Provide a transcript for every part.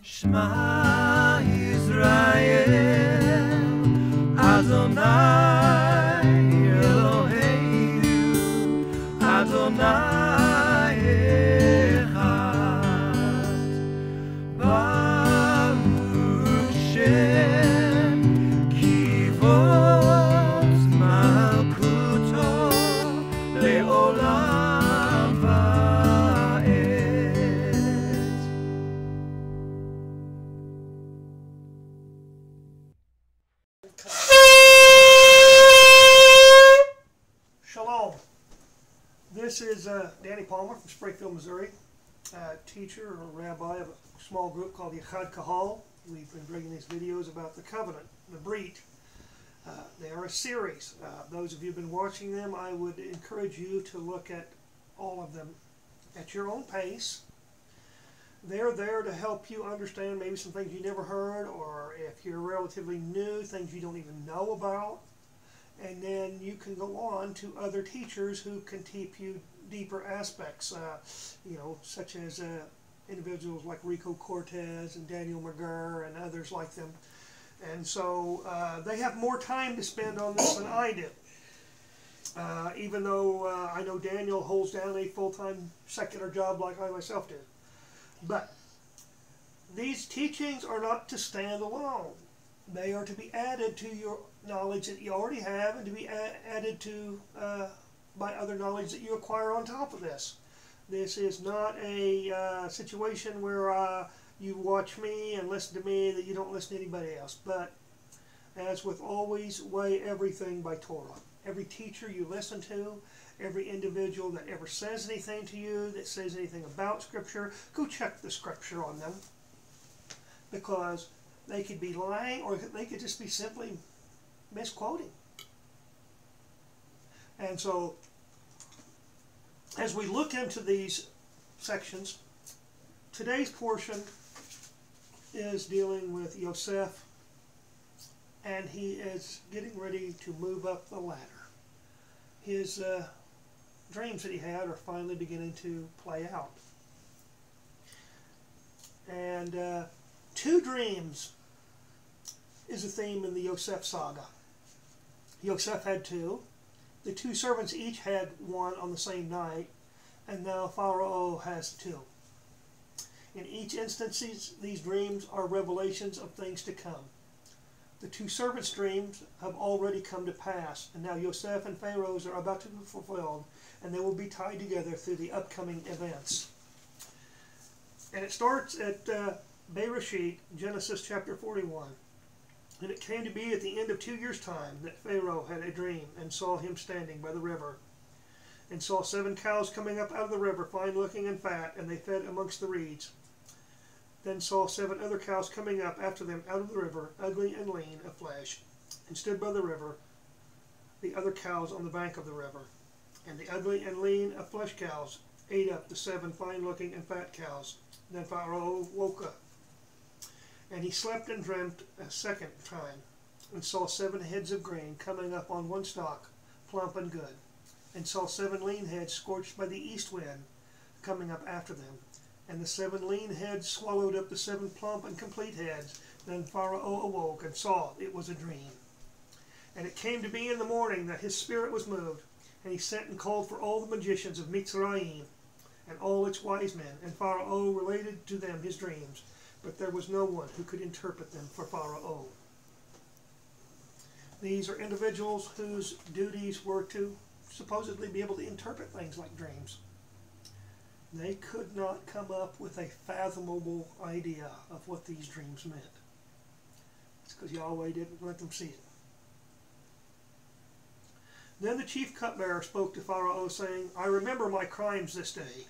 Shema Yisrael, Adonai Eloheinu, Adonai Echad, Baruch Shem Kivot Malkuto Le'olam Va'ed. Shalom. This is Danny Palmer from Springfield, Missouri, teacher or rabbi of a small group called Yachad Qahal. We've been bringing these videos about the covenant, the Brit. They are a series. Those of you who've been watching them, I would encourage you to look at all of them at your own pace. They're there to help you understand maybe some things you never heard, or if you're relatively new, things you don't even know about. And then you can go on to other teachers who can teach you deeper aspects, such as individuals like Rico Cortez and Daniel McGurr and others like them. And so they have more time to spend on this than I do. Even though I know Daniel holds down a full-time secular job like I myself do. But these teachings are not to stand alone. They are to be added to your knowledge that you already have, and to be added to by other knowledge that you acquire on top of this. This is not a situation where you watch me and listen to me, that you don't listen to anybody else. But as with always, weigh everything by Torah. Every teacher you listen to, every individual that ever says anything to you, that says anything about Scripture, go check the Scripture on them. Because they could be lying, or they could just be simply misquoting. And so, as we look into these sections, today's portion is dealing with Yosef, and he is getting ready to move up the ladder. His dreams that he had are finally beginning to play out. And two dreams is a theme in the Yosef saga. Yosef had two. The two servants each had one on the same night, and now Pharaoh has two. In each instance, these dreams are revelations of things to come. The two servants' dreams have already come to pass, and now Yosef and Pharaoh's are about to be fulfilled, and they will be tied together through the upcoming events. And it starts at Bereshit, Genesis chapter 41. And it came to be at the end of 2 years' time that Pharaoh had a dream, and saw him standing by the river, and saw 7 cows coming up out of the river, fine-looking and fat, and they fed amongst the reeds. Then saw 7 other cows coming up after them out of the river, ugly and lean of flesh, and stood by the river, the other cows on the bank of the river. And the ugly and lean of flesh cows ate up the 7 fine-looking and fat cows. Then Pharaoh woke up, and he slept and dreamt a second time, and saw 7 heads of grain coming up on one stalk, plump and good, and saw 7 lean heads scorched by the east wind coming up after them. And the 7 lean heads swallowed up the 7 plump and complete heads. Then Pharaoh awoke and saw it was a dream. And it came to be in the morning that his spirit was moved, and he sent and called for all the magicians of Mitzrayim, and all its wise men. And Pharaoh related to them his dreams, but there was no one who could interpret them for Pharaoh. These are individuals whose duties were to supposedly be able to interpret things like dreams. They could not come up with a fathomable idea of what these dreams meant. It's because Yahweh didn't let them see it. Then the chief cupbearer spoke to Pharaoh, saying, I remember my crimes this day,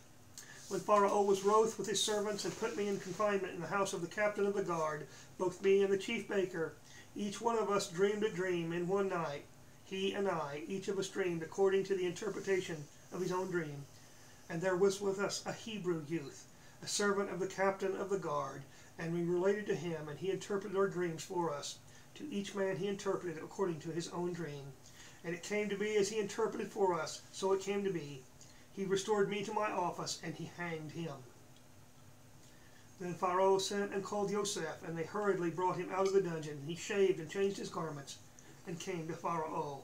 when Pharaoh was wroth with his servants and put me in confinement in the house of the captain of the guard, both me and the chief baker. Each one of us dreamed a dream in one night. He and I, each of us dreamed according to the interpretation of his own dream. And there was with us a Hebrew youth, a servant of the captain of the guard, and we related to him, and he interpreted our dreams for us. To each man he interpreted according to his own dream. And it came to be as he interpreted for us, so it came to be. He restored me to my office, and he hanged him. Then Pharaoh sent and called Yosef, and they hurriedly brought him out of the dungeon. He shaved and changed his garments and came to Pharaoh.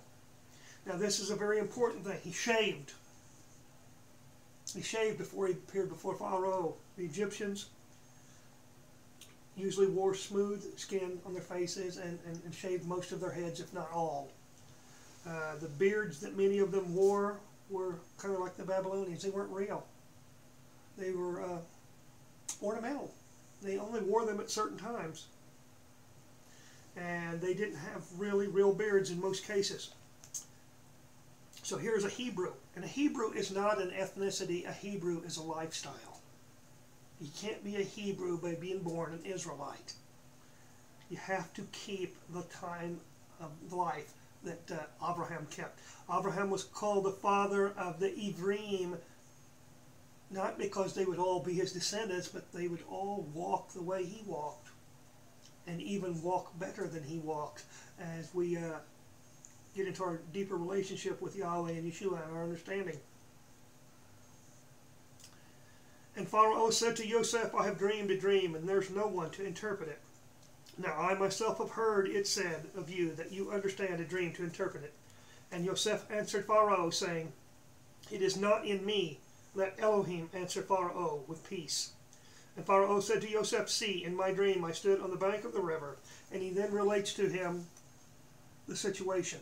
Now this is a very important thing. He shaved. He shaved before he appeared before Pharaoh. The Egyptians usually wore smooth skin on their faces and shaved most of their heads, if not all. The beards that many of them wore were kind of like the Babylonians. They weren't real. They were ornamental. They only wore them at certain times. And they didn't have really real beards in most cases. So here's a Hebrew. And a Hebrew is not an ethnicity. A Hebrew is a lifestyle. You can't be a Hebrew by being born an Israelite. You have to keep the time of life that Abraham kept. Abraham was called the father of the Ivrim, not because they would all be his descendants, but they would all walk the way he walked, and even walk better than he walked, as we get into our deeper relationship with Yahweh and Yeshua and our understanding. And Pharaoh said to Yosef, I have dreamed a dream, and there's no one to interpret it. Now I myself have heard it said of you that you understand a dream to interpret it. And Yosef answered Pharaoh, saying, It is not in me. Let Elohim answer Pharaoh with peace. And Pharaoh said to Yosef, See, in my dream I stood on the bank of the river. And he then relates to him the situation.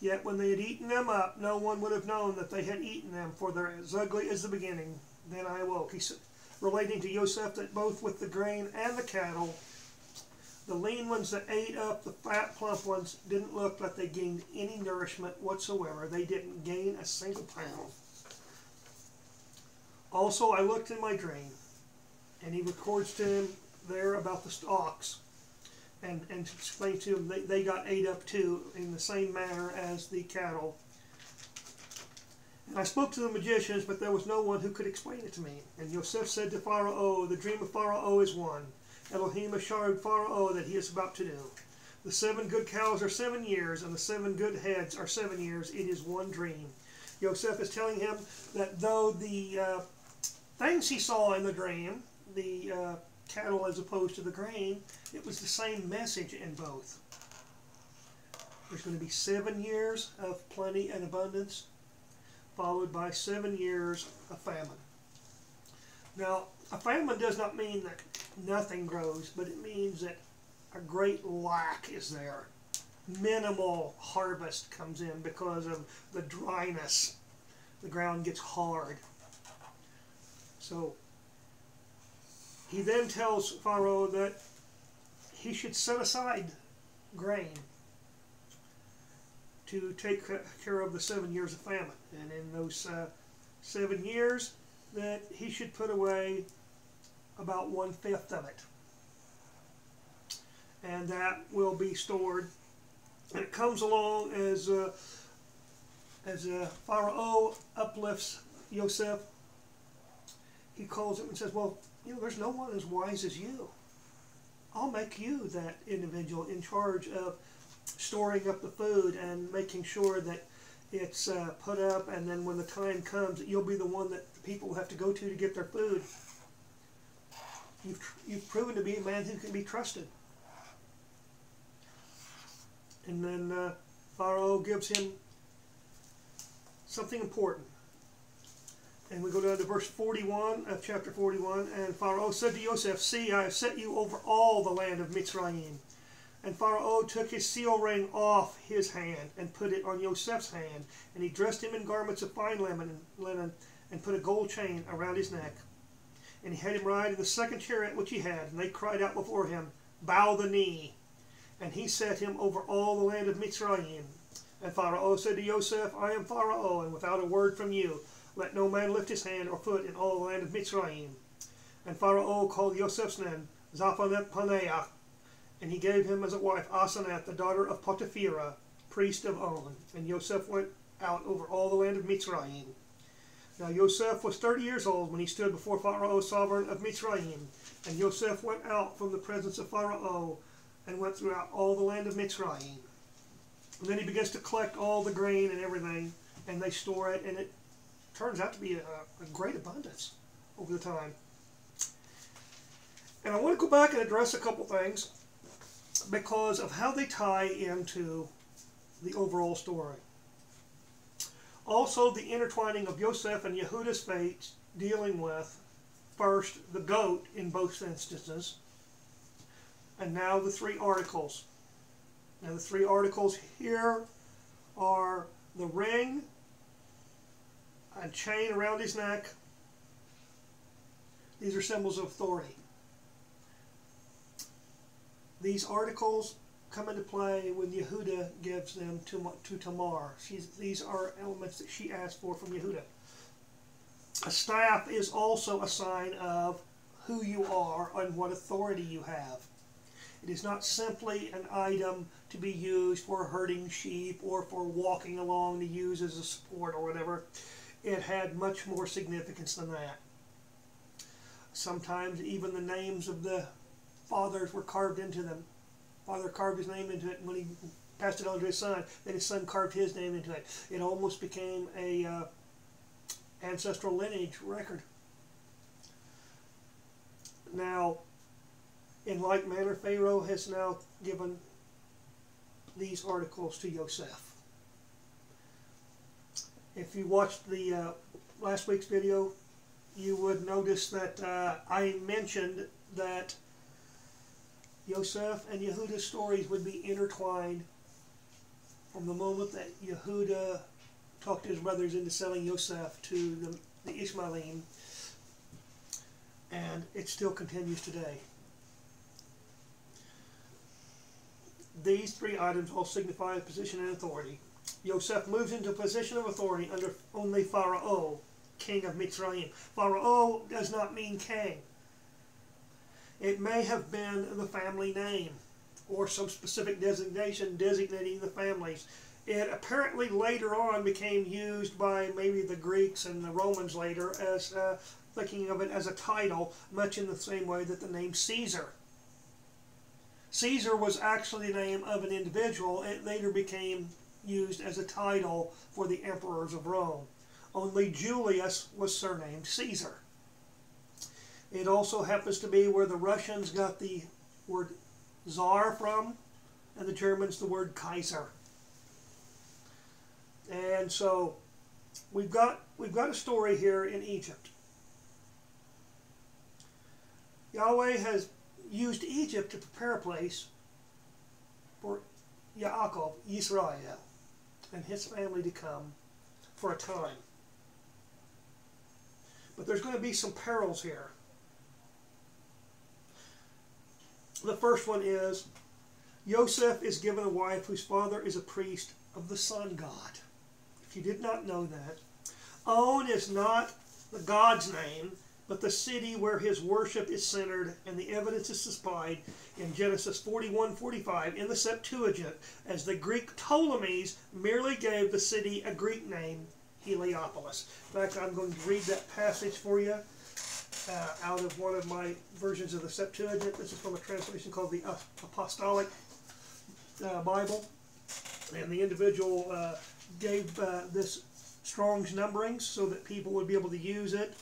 Yet when they had eaten them up, no one would have known that they had eaten them, for they're as ugly as the beginning. Then I awoke. He said, relating to Yosef, that both with the grain and the cattle, the lean ones that ate up the fat, plump ones didn't look like they gained any nourishment whatsoever. They didn't gain a single pound. Also, I looked in my dream, and he records to him there about the stalks, and explained to him they got ate up too in the same manner as the cattle. And I spoke to the magicians, but there was no one who could explain it to me. And Yosef said to Pharaoh, The dream of Pharaoh is one. Elohim assured Pharaoh that he is about to do. The 7 good cows are 7 years, and the 7 good heads are 7 years. It is one dream. Yosef is telling him that though the things he saw in the dream, the cattle as opposed to the grain, it was the same message in both. There's going to be 7 years of plenty and abundance, followed by 7 years of famine. Now, a famine does not mean that nothing grows, but it means that a great lack is there. Minimal harvest comes in because of the dryness. The ground gets hard. So, he then tells Pharaoh that he should set aside grain to take care of the 7 years of famine. And in those 7 years, that he should put away about 1/5 of it. And that will be stored. And it comes along as Pharaoh uplifts Yosef. He calls him and says, well, there's no one as wise as you. I'll make you that individual in charge of storing up the food and making sure that it's put up, and then when the time comes, you'll be the one that the people will have to go to get their food. You've proven to be a man who can be trusted. And then Pharaoh gives him something important. And we go down to verse 41 of chapter 41. And Pharaoh said to Yosef, See, I have set you over all the land of Mitzrayim. And Pharaoh took his seal ring off his hand and put it on Yosef's hand. And he dressed him in garments of fine linen and put a gold chain around his neck. And he had him ride in the second chariot which he had. And they cried out before him, Bow the knee. And he set him over all the land of Mitzrayim. And Pharaoh said to Yosef, I am Pharaoh, and without a word from you, let no man lift his hand or foot in all the land of Mitzrayim. And Pharaoh called Yosef's name Zaphanet Paneah, and he gave him as a wife Asenath, the daughter of Potipherah, priest of On. And Yosef went out over all the land of Mitzrayim. Now Yosef was 30 years old when he stood before Pharaoh, sovereign of Mitzrayim. And Yosef went out from the presence of Pharaoh and went throughout all the land of Mitzrayim. And then he begins to collect all the grain and everything, and they store it, and it turns out to be a great abundance over the time. And I want to go back and address a couple things because of how they tie into the overall story. Also, the intertwining of Yosef and Y'hudah's fates, dealing with first the goat in both instances, and now the three articles. Now the three articles here are the ring, a chain around his neck. These are symbols of authority. These articles come into play when Y'hudah gives them to Tamar. These are elements that she asked for from Y'hudah. A staff is also a sign of who you are and what authority you have. It is not simply an item to be used for herding sheep or for walking along to use as a support or whatever. It had much more significance than that. Sometimes even the names of the fathers were carved into them. Father carved his name into it, and when he passed it on to his son, then his son carved his name into it. It almost became a ancestral lineage record. Now, in like manner, Pharaoh has now given these articles to Yosef. If you watched the last week's video, you would notice that I mentioned that Yosef and Y'hudah's stories would be intertwined from the moment that Y'hudah talked his brothers into selling Yosef to the Ishmaelim, and it still continues today. These three items all signify position and authority. Yosef moves into a position of authority under only Pharaoh, king of Mitzrayim. Pharaoh does not mean king. It may have been the family name or some specific designation designating the families. It apparently later on became used by maybe the Greeks and the Romans later as thinking of it as a title, much in the same way that the name Caesar. Caesar was actually the name of an individual. It later became used as a title for the emperors of Rome. Only Julius was surnamed Caesar. It also happens to be where the Russians got the word Tsar from, and the Germans the word Kaiser. And so we've got a story here in Egypt. Yahweh has used Egypt to prepare a place for Yaakov, Israel, and his family to come for a time. But there's going to be some perils here. The first one is Yosef is given a wife whose father is a priest of the sun god. If you did not know that, On is not the God's name, but the city where his worship is centered, and the evidence is supplied in Genesis 41:45 in the Septuagint, as the Greek Ptolemies merely gave the city a Greek name, Heliopolis. In fact, I'm going to read that passage for you out of one of my versions of the Septuagint. This is from a translation called the Apostolic Bible, and the individual gave this Strong's numberings so that people would be able to use it.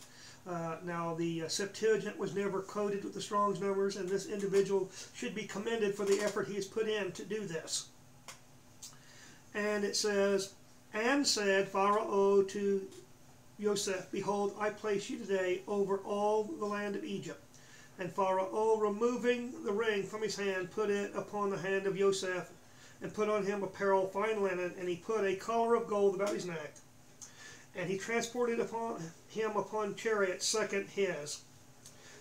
Now, the Septuagint was never coded with the Strong's numbers, and this individual should be commended for the effort he has put in to do this. And it says, "And said Pharaoh to Yosef, Behold, I place you today over all the land of Egypt. And Pharaoh, removing the ring from his hand, put it upon the hand of Yosef, and put on him apparel, fine linen, and he put a collar of gold about his neck. And he transported him upon chariots second his,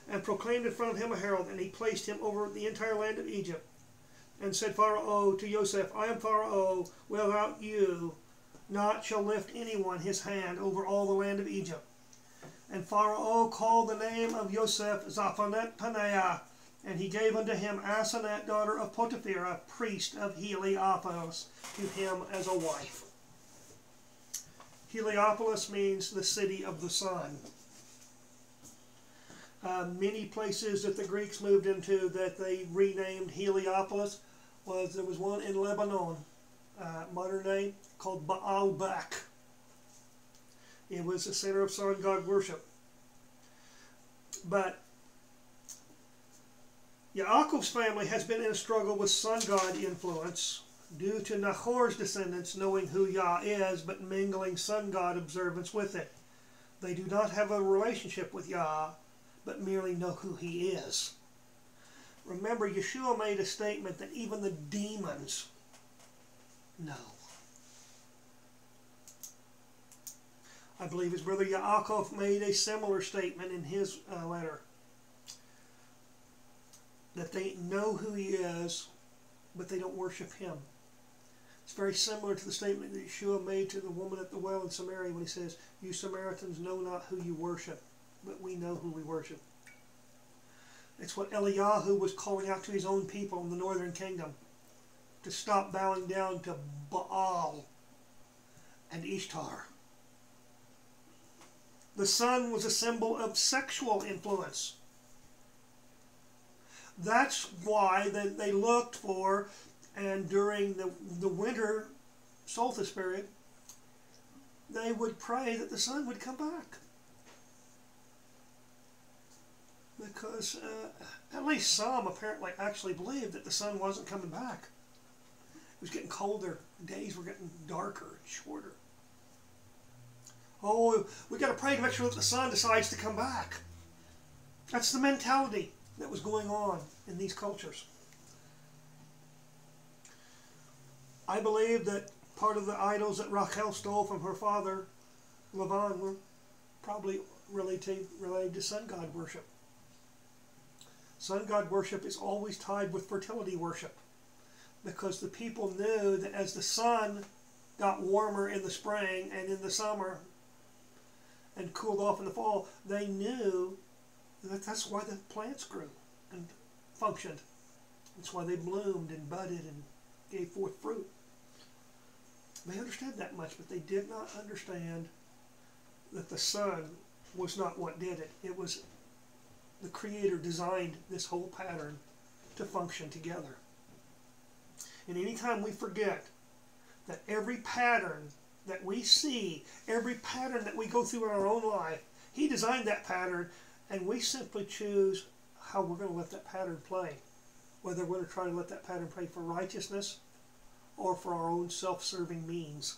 and proclaimed in front of him a herald, and he placed him over the entire land of Egypt. And said Pharaoh to Yosef, I am Pharaoh, without you not shall lift anyone his hand over all the land of Egypt. And Pharaoh called the name of Yosef Zaphanet Paneah, and he gave unto him Asenath, daughter of Potiphar, priest of Heliopolis, to him as a wife." Heliopolis means the city of the sun. Many places that the Greeks moved into that they renamed Heliopolis, there was one in Lebanon, modern day, called Baalbek. It was the center of sun god worship. But Yaakov's family has been in a struggle with sun god influence due to Nahor's descendants knowing who Yah is but mingling sun god observance with it. They do not have a relationship with Yah but merely know who he is. Remember, Yeshua made a statement that even the demons know. I believe his brother Yaakov made a similar statement in his letter, that they know who he is, but they don't worship him. It's very similar to the statement that Yeshua made to the woman at the well in Samaria when he says, "You Samaritans know not who you worship, but we know who we worship." It's what Eliyahu was calling out to his own people in the northern kingdom, to stop bowing down to Baal and Ishtar. The sun was a symbol of sexual influence. That's why they looked for, and during the winter solstice period, they would pray that the sun would come back. Because at least some apparently actually believed that the sun wasn't coming back. It was getting colder. Days were getting darker and shorter. Oh, we got to pray to make sure that the sun decides to come back. That's the mentality that was going on in these cultures. I believe that part of the idols that Rachel stole from her father, Laban, were probably related to sun god worship. Sun god worship is always tied with fertility worship, because the people knew that as the sun got warmer in the spring and in the summer and cooled off in the fall, they knew that that's why the plants grew and functioned. That's why they bloomed and budded and gave forth fruit. They understood that much, but they did not understand that the sun was not what did it. It was the Creator designed this whole pattern to function together. And anytime we forget that every pattern that we see, every pattern that we go through in our own life, He designed that pattern, and we simply choose how we're going to let that pattern play. Whether we're going to try to let that pattern play for righteousness or for our own self-serving means.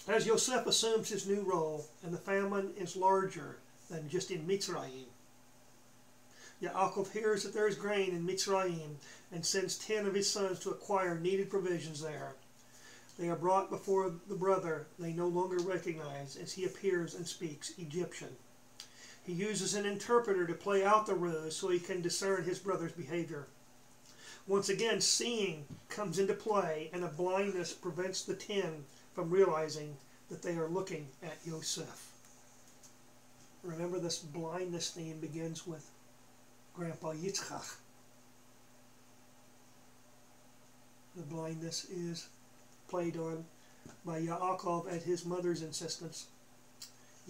As Yosef assumes his new role, and the famine is larger than just in Mitzrayim, Yaakov hears that there is grain in Mitzrayim and sends 10 of his sons to acquire needed provisions there. They are brought before the brother they no longer recognize as he appears and speaks Egyptian. He uses an interpreter to play out the ruse so he can discern his brother's behavior. Once again, seeing comes into play, and a blindness prevents the 10 from realizing that they are looking at Yosef. Remember, this blindness theme begins with Grandpa Yitzchak. The blindness is played on by Yaakov at his mother's insistence.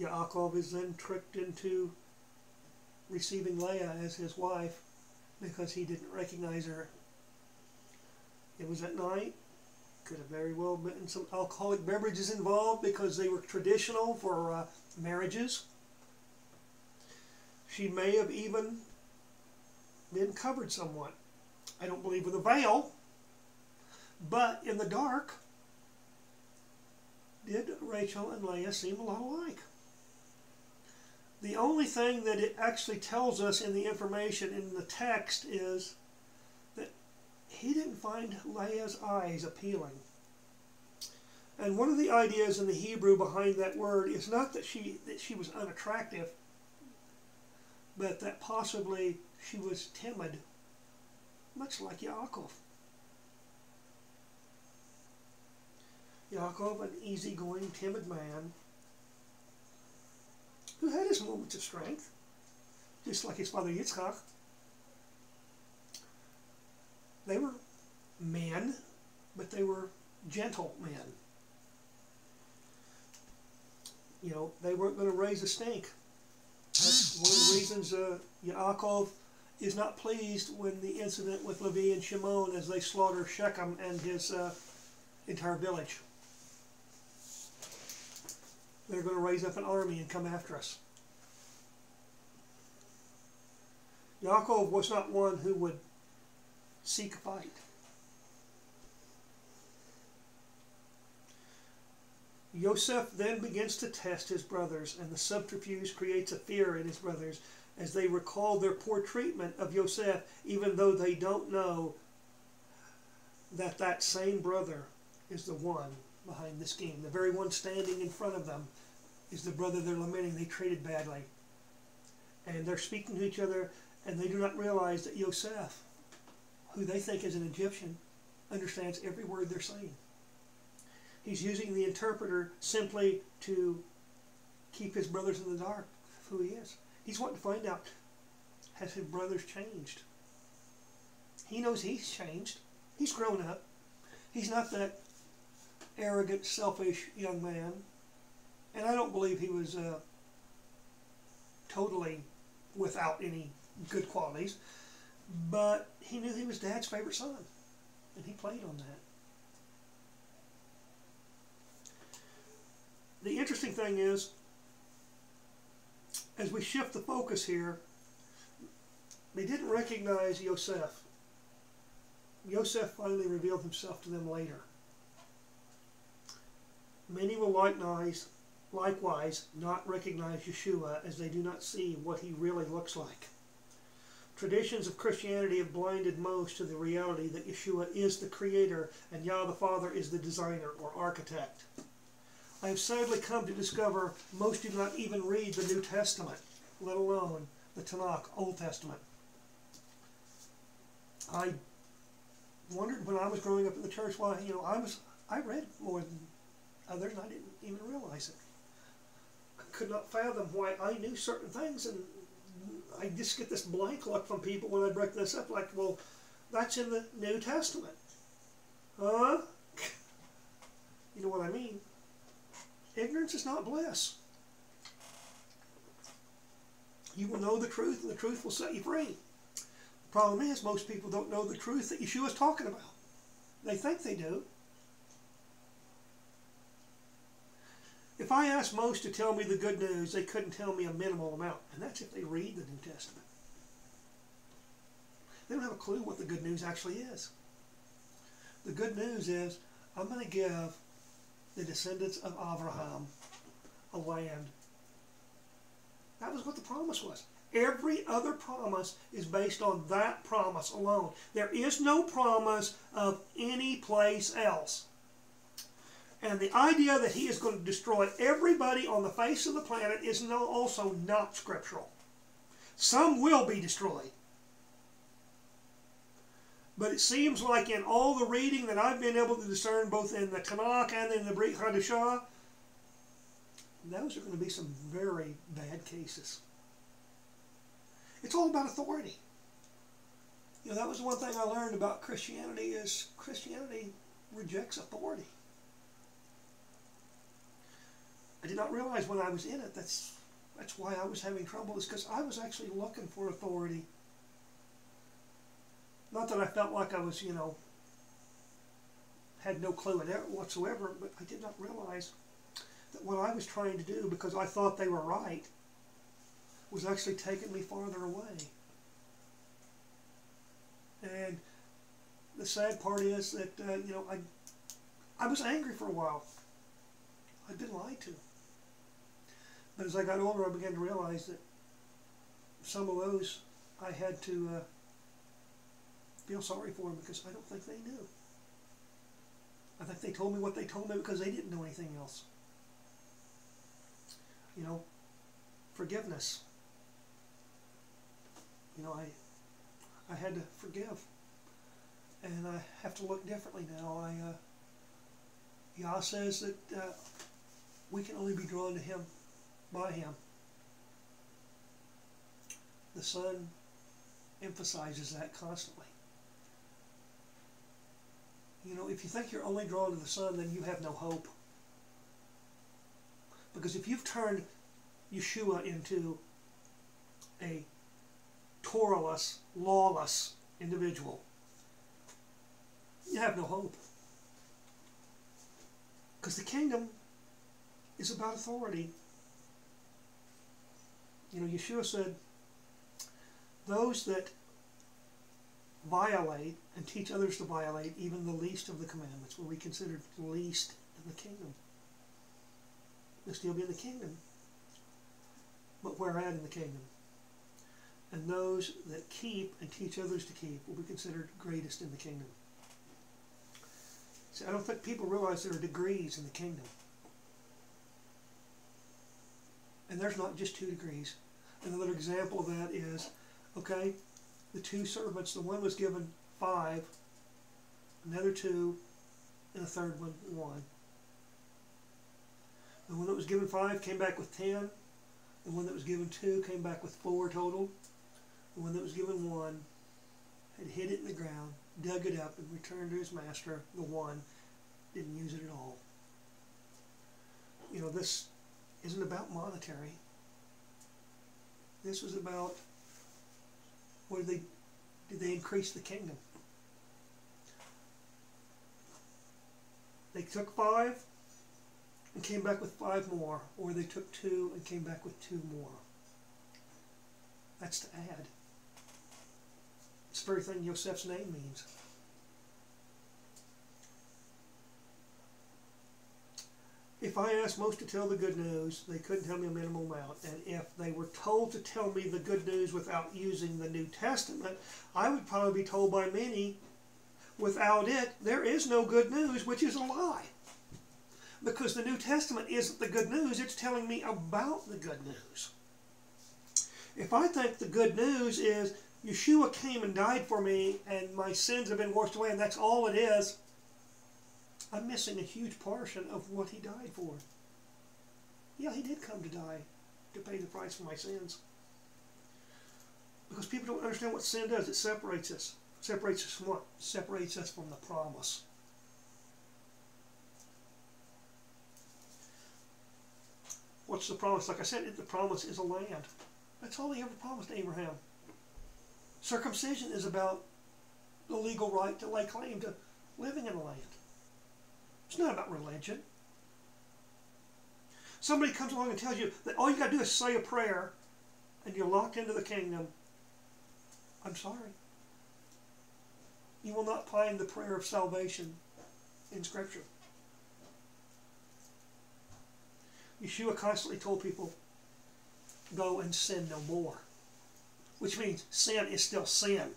Yaakov is then tricked into receiving Leah as his wife because he didn't recognize her. It was at night. Could have very well been some alcoholic beverages involved because they were traditional for marriages. She may have even been covered somewhat. I don't believe with a veil, but in the dark, did Rachel and Leah seem a lot alike? The only thing that it actually tells us in the information in the text is that he didn't find Leah's eyes appealing. And one of the ideas in the Hebrew behind that word is not that she was unattractive, but that possibly she was timid, much like Yaakov. Yaakov, an easygoing, timid man, who had his moments of strength, just like his father Yitzchak. They were men, but they were gentle men. You know, they weren't going to raise a stink. That's one of the reasons Yaakov is not pleased when the incident with Levi and Shimon as they slaughter Shechem and his entire village. They're going to raise up an army and come after us. Yaakov was not one who would seek a fight. Yosef then begins to test his brothers, and the subterfuge creates a fear in his brothers as they recall their poor treatment of Yosef, even though they don't know that that same brother is the one behind the scheme. The very one standing in front of them is the brother they're lamenting they treated badly. And they're speaking to each other, and they do not realize that Yosef, who they think is an Egyptian, understands every word they're saying. He's using the interpreter simply to keep his brothers in the dark of who he is. He's wanting to find out, has his brothers changed? He knows he's changed. He's grown up. He's not that arrogant, selfish young man. And I don't believe he was totally without any good qualities. But he knew he was Dad's favorite son. And he played on that. The interesting thing is, as we shift the focus here, they didn't recognize Yosef. Yosef finally revealed himself to them later. Many will likewise not recognize Yeshua, as they do not see what he really looks like. Traditions of Christianity have blinded most to the reality that Yeshua is the creator and Yah the Father is the designer or architect. I have sadly come to discover most do not even read the New Testament, let alone the Tanakh, Old Testament. I wondered when I was growing up in the church why, I read more than others and I didn't even realize it. I could not fathom why I knew certain things, and I just get this blank look from people when I break this up, like, well, that's in the New Testament. Huh? You know what I mean? Ignorance is not bliss. You will know the truth, and the truth will set you free. The problem is, most people don't know the truth that Yeshua is talking about. They think they do. If I asked most to tell me the good news, they couldn't tell me a minimal amount. And that's if they read the New Testament. They don't have a clue what the good news actually is. The good news is, I'm going to give the descendants of Abraham a land. That was what the promise was. Every other promise is based on that promise alone. There is no promise of any place else. And the idea that he is going to destroy everybody on the face of the planet is also not scriptural. Some will be destroyed. But it seems like in all the reading that I've been able to discern, both in the Tanakh and in the Brit Hadashah, those are going to be some very bad cases. It's all about authority. That was one thing I learned about Christianity, is Christianity rejects authority. I did not realize when I was in it, that's why I was having trouble, is because I was actually looking for authority. Not that I felt like I was, had no clue in it whatsoever, but I did not realize that what I was trying to do, because I thought they were right, was actually taking me farther away. And the sad part is that, I was angry for a while. I'd been lied to. But as I got older, I began to realize that some of those I had to feel sorry for them, because I don't think they knew. I think they told me what they told me because they didn't know anything else. Forgiveness. I had to forgive. And I have to look differently now. Yah says that we can only be drawn to him by him. The Son emphasizes that constantly. If you think you're only drawn to the Son, then you have no hope. Because if you've turned Yeshua into a Torahless, lawless individual, you have no hope. Because the kingdom is about authority. Yeshua said, those that violate and teach others to violate even the least of the commandments will be considered least in the kingdom. They'll still be in the kingdom, but where at in the kingdom? And those that keep and teach others to keep will be considered greatest in the kingdom. See, I don't think people realize there are degrees in the kingdom. And there's not just 2 degrees. Another example of that is, okay, the 2 servants, the one was given 5, another 2, and a third one 1. The one that was given 5 came back with 10. The one that was given 2 came back with 4 total. The one that was given 1 had hid it in the ground, dug it up, and returned to his master. The one didn't use it at all. You know, this isn't about monetary. This was about, what did they increase the kingdom? They took 5 and came back with 5 more, or they took 2 and came back with 2 more. That's to add. It's the very thing Yosef's name means. If I asked most to tell the good news, they couldn't tell me a minimal amount. And if they were told to tell me the good news without using the New Testament, I would probably be told by many, without it, there is no good news, which is a lie. Because the New Testament isn't the good news, it's telling me about the good news. If I think the good news is Yeshua came and died for me and my sins have been washed away and that's all it is, I'm missing a huge portion of what he died for. Yeah, he did come to die to pay the price for my sins. Because people don't understand what sin does. It separates us. Separates us from what? Separates us from the promise. What's the promise? Like I said, the promise is a land. That's all he ever promised Abraham. Circumcision is about the legal right to lay claim to living in the land. It's not about religion. Somebody comes along and tells you that all you got to do is say a prayer and you're locked into the kingdom. I'm sorry. You will not find the prayer of salvation in Scripture. Yeshua constantly told people, go and sin no more. Which means sin is still sin.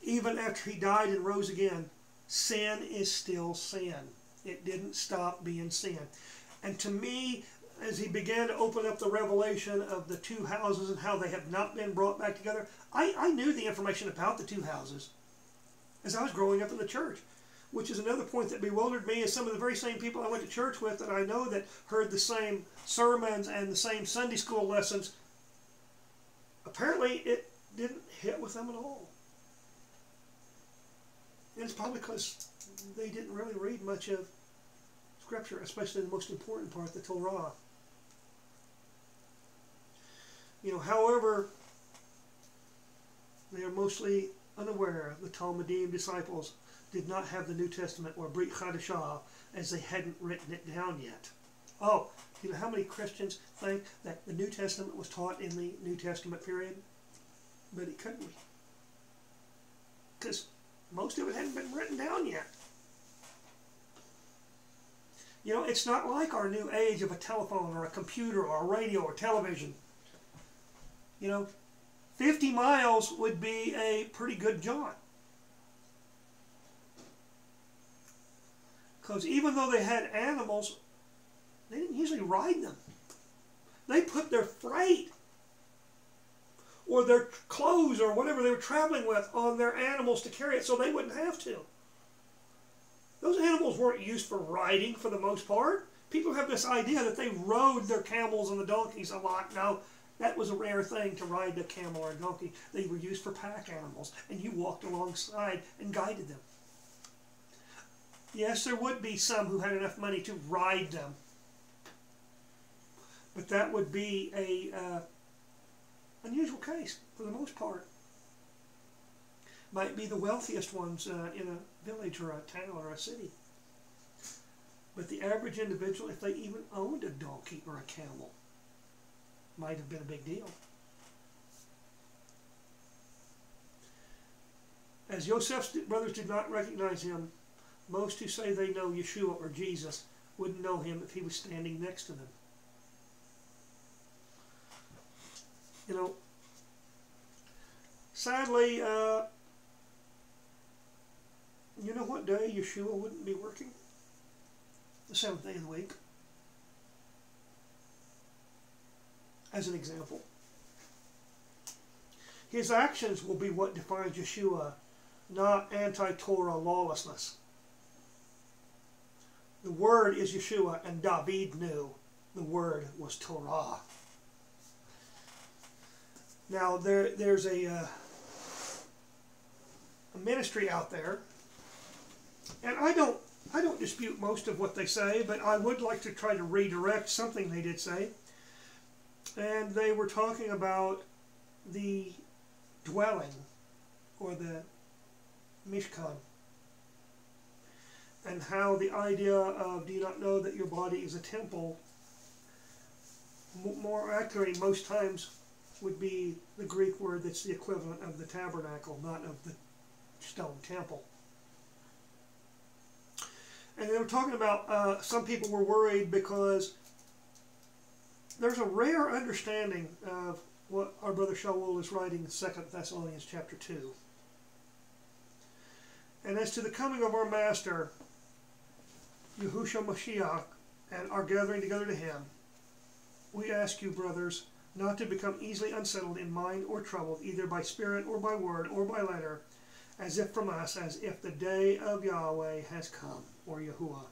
Even after he died and rose again, sin is still sin. It didn't stop being sin. And to me, as he began to open up the revelation of the 2 houses and how they have not been brought back together, I knew the information about the 2 houses as I was growing up in the church. Which is another point that bewildered me, is some of the very same people I went to church with that I know that heard the same sermons and the same Sunday school lessons. Apparently it didn't hit with them at all. And it's probably because they didn't really read much of Scripture, especially the most important part, the Torah. You know, however, they are mostly unaware. The Talmudim disciples did not have the New Testament or Brit Chadashah, as they hadn't written it down yet. Oh, you know how many Christians think that the New Testament was taught in the New Testament period? But it couldn't be. Because most of it hadn't been written down yet. You know, it's not like our new age of a telephone or a computer or a radio or television. You know, 50 miles would be a pretty good jaunt. Because even though they had animals, they didn't usually ride them. They put their freight or their clothes or whatever they were traveling with on their animals to carry it so they wouldn't have to. Those animals weren't used for riding for the most part. People have this idea that they rode their camels and the donkeys a lot. No, that was a rare thing to ride a camel or a donkey. They were used for pack animals, and you walked alongside and guided them. Yes, there would be some who had enough money to ride them. But that would be a unusual case for the most part. Might be the wealthiest ones in a village or a town or a city. But the average individual, if they even owned a donkey or a camel, might have been a big deal. As Yosef's brothers did not recognize him, most who say they know Yeshua or Jesus wouldn't know him if he was standing next to them. You know, sadly, you know what day Yeshua wouldn't be working? The seventh day of the week. As an example. His actions will be what defines Yeshua, not anti-Torah lawlessness. The word is Yeshua, and David knew the word was Torah. Now there's a ministry out there, and I don't dispute most of what they say, but I would like to try to redirect something they did say. And they were talking about the dwelling, or the Mishkan, and how the idea of, do you not know that your body is a temple, more accurately most times would be the Greek word that's the equivalent of the tabernacle, not of the stone temple. And they were talking about some people were worried because there's a rare understanding of what our brother Shaul is writing in 2 Thessalonians chapter 2. And as to the coming of our Master, Yahushua Mashiach, and our gathering together to him, we ask you, brothers, not to become easily unsettled in mind or troubled, either by spirit or by word or by letter, as if from us, as if the day of Yahweh has come, or Yahuwah.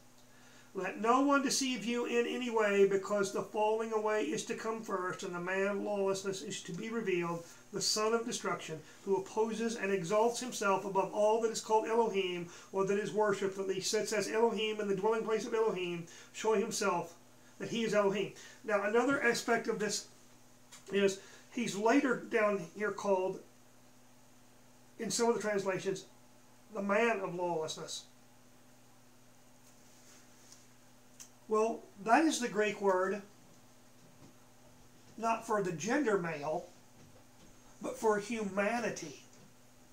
Let no one deceive you in any way, because the falling away is to come first, and the man of lawlessness is to be revealed, the son of destruction, who opposes and exalts himself above all that is called Elohim, or that is worshipped, that he sits as Elohim in the dwelling place of Elohim, showing himself that he is Elohim. Now, another aspect of this is he's later down here called, in some of the translations, the man of lawlessness. Well, that is the Greek word, not for the gender male, but for humanity.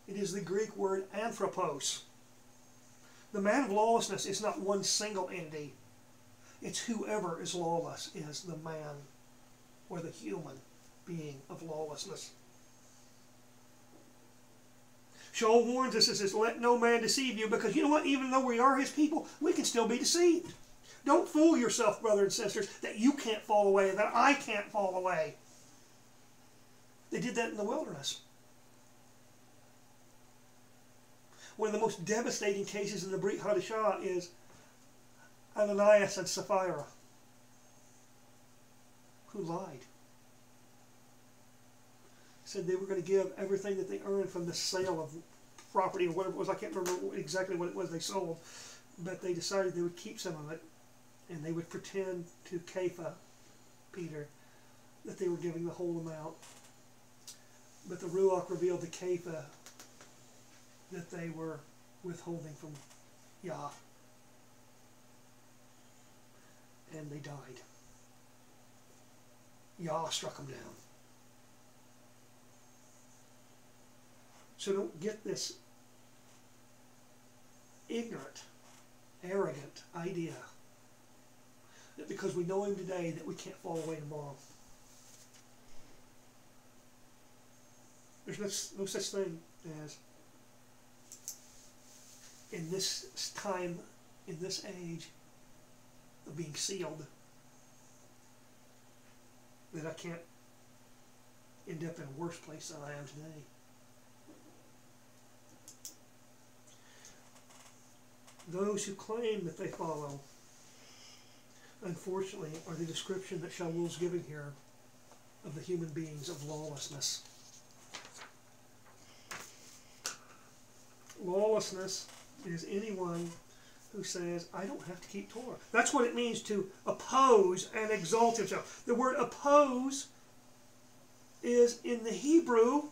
It is the Greek word anthropos. The man of lawlessness is not one single entity. It's whoever is lawless is the man or the human being of lawlessness. Shaul warns us and says, let no man deceive you, because you know what? Even though we are his people, we can still be deceived. Don't fool yourself, brothers and sisters, that you can't fall away, that I can't fall away. They did that in the wilderness. One of the most devastating cases in the Brit Hadashah is Ananias and Sapphira, who lied. Said they were going to give everything that they earned from the sale of property or whatever it was. I can't remember exactly what it was they sold, but they decided they would keep some of it, and they would pretend to Kepha, Peter, that they were giving the whole amount. But the Ruach revealed to Kepha that they were withholding from Yah. And they died. Yah struck them down. So don't get this ignorant, arrogant idea that because we know him today that we can't fall away tomorrow. There's no such thing as, in this time, in this age of being sealed, that I can't end up in a worse place than I am today. Those who claim that they follow, unfortunately, are the description that Shaul's giving here of the human beings of lawlessness. Lawlessness is anyone who says, I don't have to keep Torah. That's what it means to oppose and exalt himself. The word oppose is, in the Hebrew,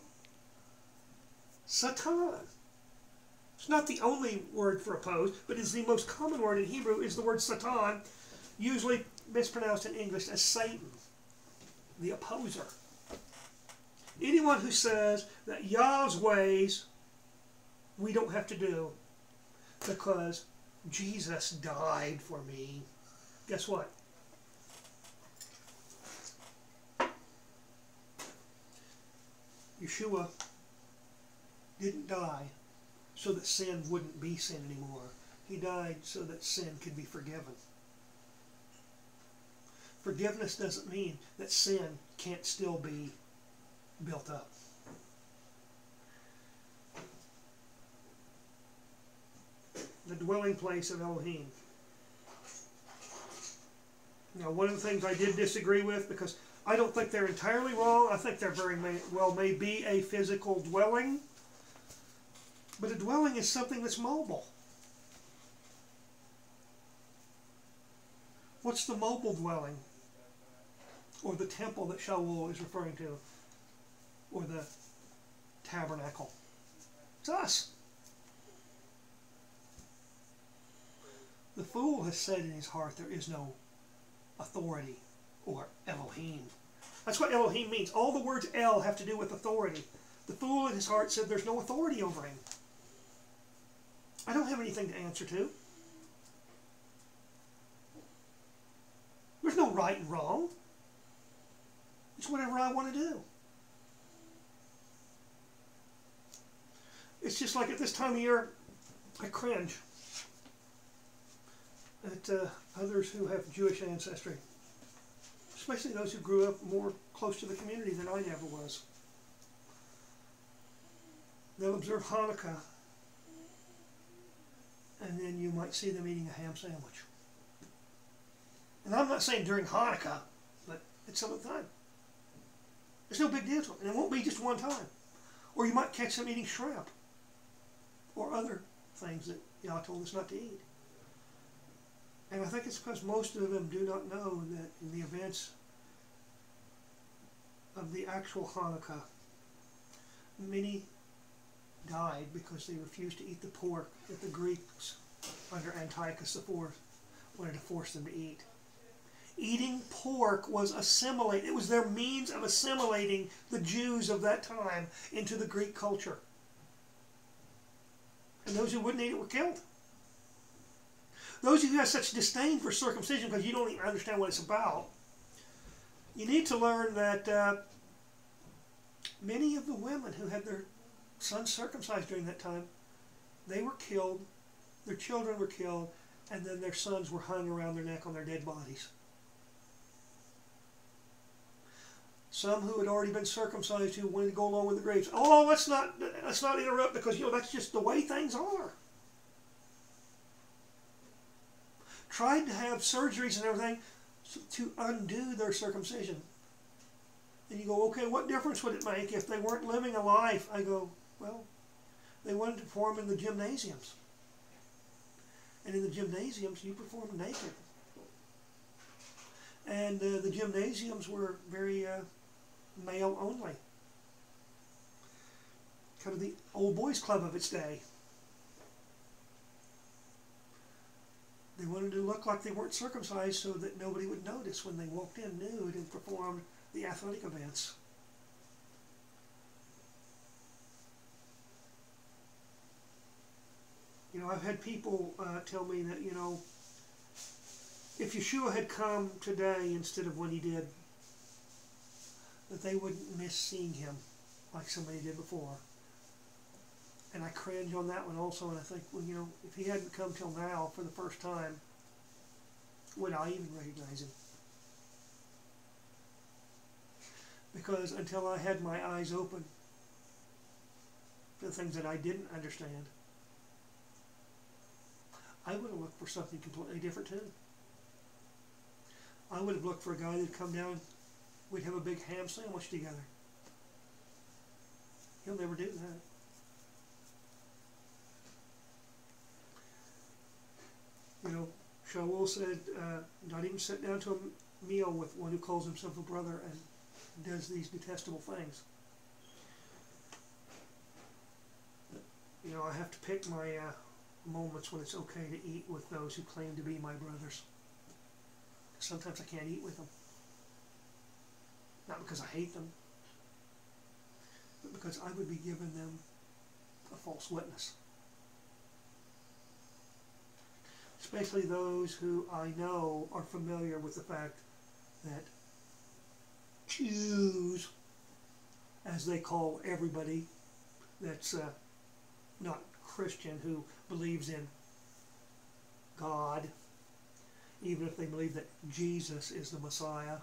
Satan. It's not the only word for oppose, but it's the most common word in Hebrew is the word Satan, usually mispronounced in English as Satan, the opposer. Anyone who says that Yah's ways we don't have to do because Jesus died for me. Guess what? Yeshua didn't die so that sin wouldn't be sin anymore. He died so that sin could be forgiven. Forgiveness doesn't mean that sin can't still be built up. The dwelling place of Elohim. Now, one of the things I did disagree with, because I don't think they're entirely wrong. I think there very well may be a physical dwelling. But a dwelling is something that's mobile. What's the mobile dwelling? Or the temple that Shaul is referring to? Or the tabernacle? It's us. The fool has said in his heart there is no authority or Elohim. That's what Elohim means. All the words El have to do with authority. The fool in his heart said there's no authority over him. I don't have anything to answer to. There's no right and wrong. It's whatever I want to do. It's just like at this time of year, I cringe at others who have Jewish ancestry, especially those who grew up more close to the community than I ever was. They'll observe Hanukkah, and then you might see them eating a ham sandwich. And I'm not saying during Hanukkah, but at some other time. It's no big deal to them, and it won't be just one time. Or you might catch them eating shrimp, or other things that Yah told us not to eat. And I think it's because most of them do not know that in the events of the actual Hanukkah, many died because they refused to eat the pork that the Greeks under Antiochus IV wanted to force them to eat. Eating pork was assimilated. It was their means of assimilating the Jews of that time into the Greek culture. And those who wouldn't eat it were killed. Those who have such disdain for circumcision because you don't even understand what it's about, you need to learn that many of the women who had their sons circumcised during that time, they were killed, their children were killed, and then their sons were hung around their neck on their dead bodies. Some who had already been circumcised who wanted to go along with the graves. Oh, let's not interrupt because that's just the way things are. Tried to have surgeries and everything to undo their circumcision. And you go, okay, what difference would it make if they weren't living a life? I go, well, they wanted to perform in the gymnasiums. And in the gymnasiums, you perform naked. And the gymnasiums were very male only. Kind of the old boys club of its day. They wanted to look like they weren't circumcised so that nobody would notice when they walked in nude and performed the athletic events. You know, I've had people tell me that, if Yeshua had come today instead of when he did, that they wouldn't miss seeing him like somebody did before. And I cringe on that one also, and I think, well, if he hadn't come till now for the first time, would I even recognize him? Because until I had my eyes open to the things that I didn't understand, I would have looked for something completely different too. I would have looked for a guy that'd come down, we'd have a big ham sandwich together. He'll never do that. Shaul said, not even sit down to a meal with one who calls himself a brother and does these detestable things. I have to pick my moments when it's okay to eat with those who claim to be my brothers. Sometimes I can't eat with them. Not because I hate them, but because I would be giving them a false witness. especially those who I know are familiar with the fact that Jews, as they call everybody that's not Christian, who believes in God, even if they believe that Jesus is the Messiah,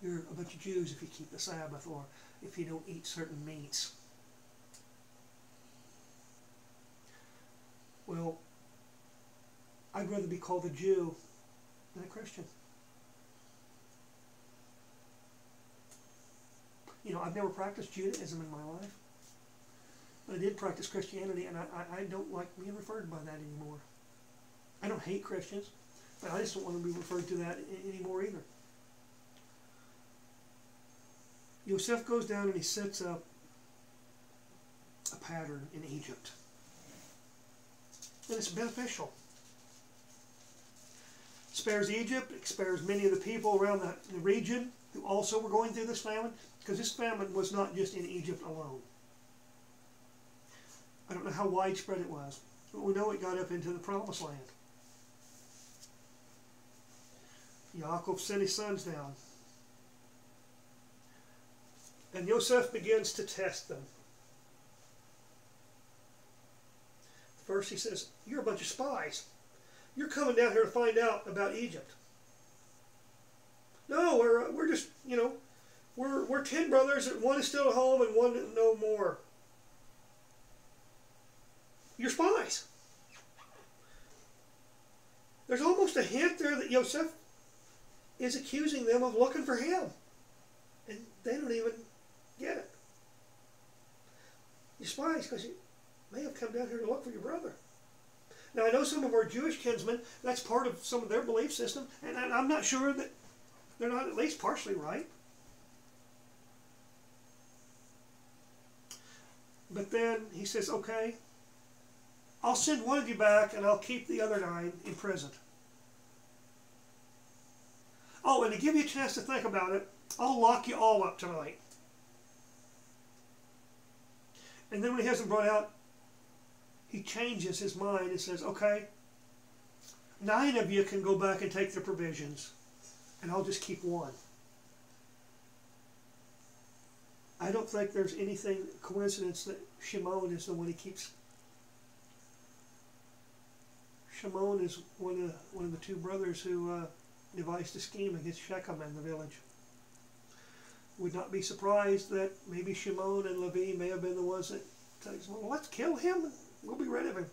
you're a bunch of Jews if you keep the Sabbath or if you don't eat certain meats. Well, I'd rather be called a Jew than a Christian. You know, I've never practiced Judaism in my life. But I did practice Christianity, and I don't like being referred by that anymore. I don't hate Christians, but I just don't want to be referred to that anymore either. Yosef goes down and he sets up a pattern in Egypt. And it's beneficial. It spares Egypt, it spares many of the people around the region who also were going through this famine, because this famine was not just in Egypt alone. I don't know how widespread it was, but we know it got up into the Promised Land. Yaakov sent his sons down. And Yosef begins to test them. First he says, you're a bunch of spies. You're coming down here to find out about Egypt. No, we're just, you know, we're 10 brothers, and one is still at home and one no more. You're spies. There's almost a hint there that Yosef is accusing them of looking for him. And they don't even get it. You're spies because you may have come down here to look for your brother. Now, I know some of our Jewish kinsmen, that's part of some of their belief system, and I'm not sure that they're not at least partially right. But then he says, okay, I'll send one of you back and I'll keep the other 9 imprisoned. Oh, and to give you a chance to think about it, I'll lock you all up tonight. And then when he has them brought out, he changes his mind and says, okay, 9 of you can go back and take their provisions, and I'll just keep 1. I don't think there's anything coincidence that Shimon is the one he keeps. Shimon is one of the 2 brothers who devised a scheme against Shechem and the village. Would not be surprised that maybe Shimon and Levi may have been the ones that said, well, let's kill him and we'll be rid of him.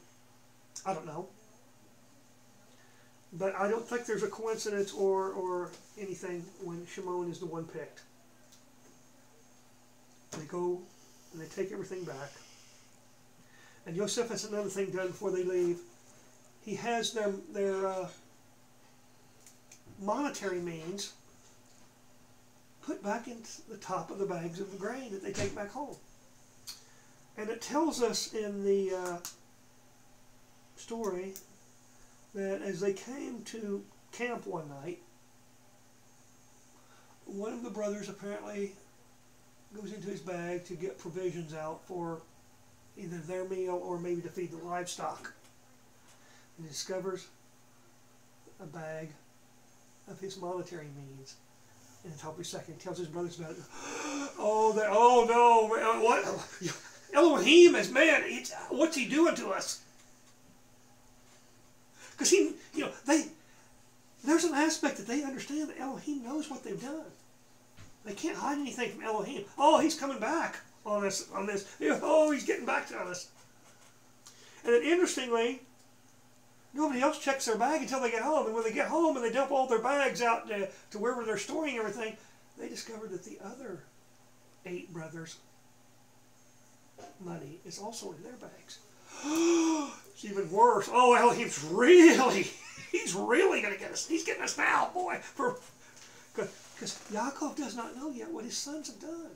I don't know. But I don't think there's a coincidence or anything when Shimon is the one picked. They go and they take everything back. And Yosef has another thing done before they leave. He has them their monetary means put back into the top of the bags of the grain that they take back home. And it tells us in the story that as they came to camp one night, one of the brothers apparently goes into his bag to get provisions out for either their meal or maybe to feed the livestock. And he discovers a bag of his monetary means. In the top of his sack, he tells his brothers about it. Oh no, what? Elohim is mad. What's he doing to us? Because there's an aspect that they understand that Elohim knows what they've done. They can't hide anything from Elohim. Oh, he's coming back on us on this. Oh, he's getting back on us. And then interestingly, nobody else checks their bag until they get home. And when they get home and they dump all their bags out to wherever they're storing everything, they discover that the other 8 brothers' money is also in their bags. It's even worse. Oh, Elohim's he's really going to get us. He's getting us now, boy. Because Yaakov does not know yet what his sons have done.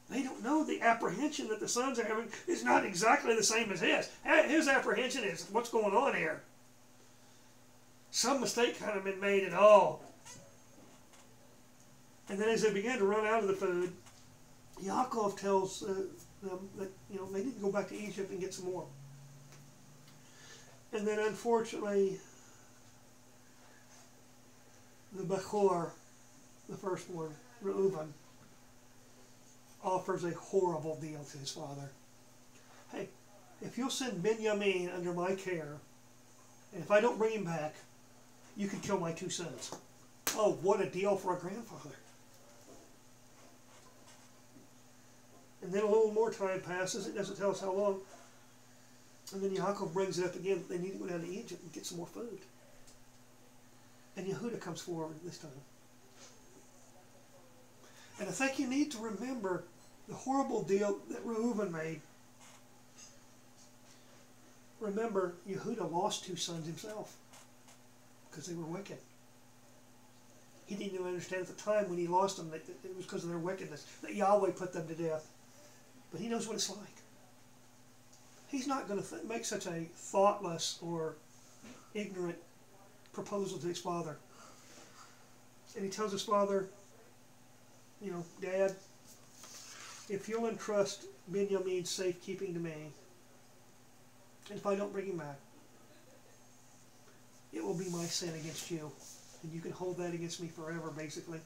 They don't know the apprehension that the sons are having is not exactly the same as his. His apprehension is, what's going on here? Some mistake kind of been made at all. And then as they begin to run out of the food, Yaakov tells them that they need to go back to Egypt and get some more. And then unfortunately, the Bechor, the firstborn, Reuven, offers a horrible deal to his father. Hey, if you'll send Benjamin under my care, and if I don't bring him back, you can kill my 2 sons. Oh, what a deal for a grandfather. And then a little more time passes. It doesn't tell us how long. And then Yaakov brings it up again. They need to go down to Egypt and get some more food. And Y'hudah comes forward this time. And I think you need to remember the horrible deal that Reuven made. Remember, Y'hudah lost 2 sons himself because they were wicked. He didn't even understand at the time when he lost them that it was because of their wickedness, that Yahweh put them to death. But he knows what it's like. He's not going to make such a thoughtless or ignorant proposal to his father. And he tells his father, Dad, if you'll entrust Benjamin's safekeeping to me, and if I don't bring him back, it will be my sin against you. And you can hold that against me forever, basically.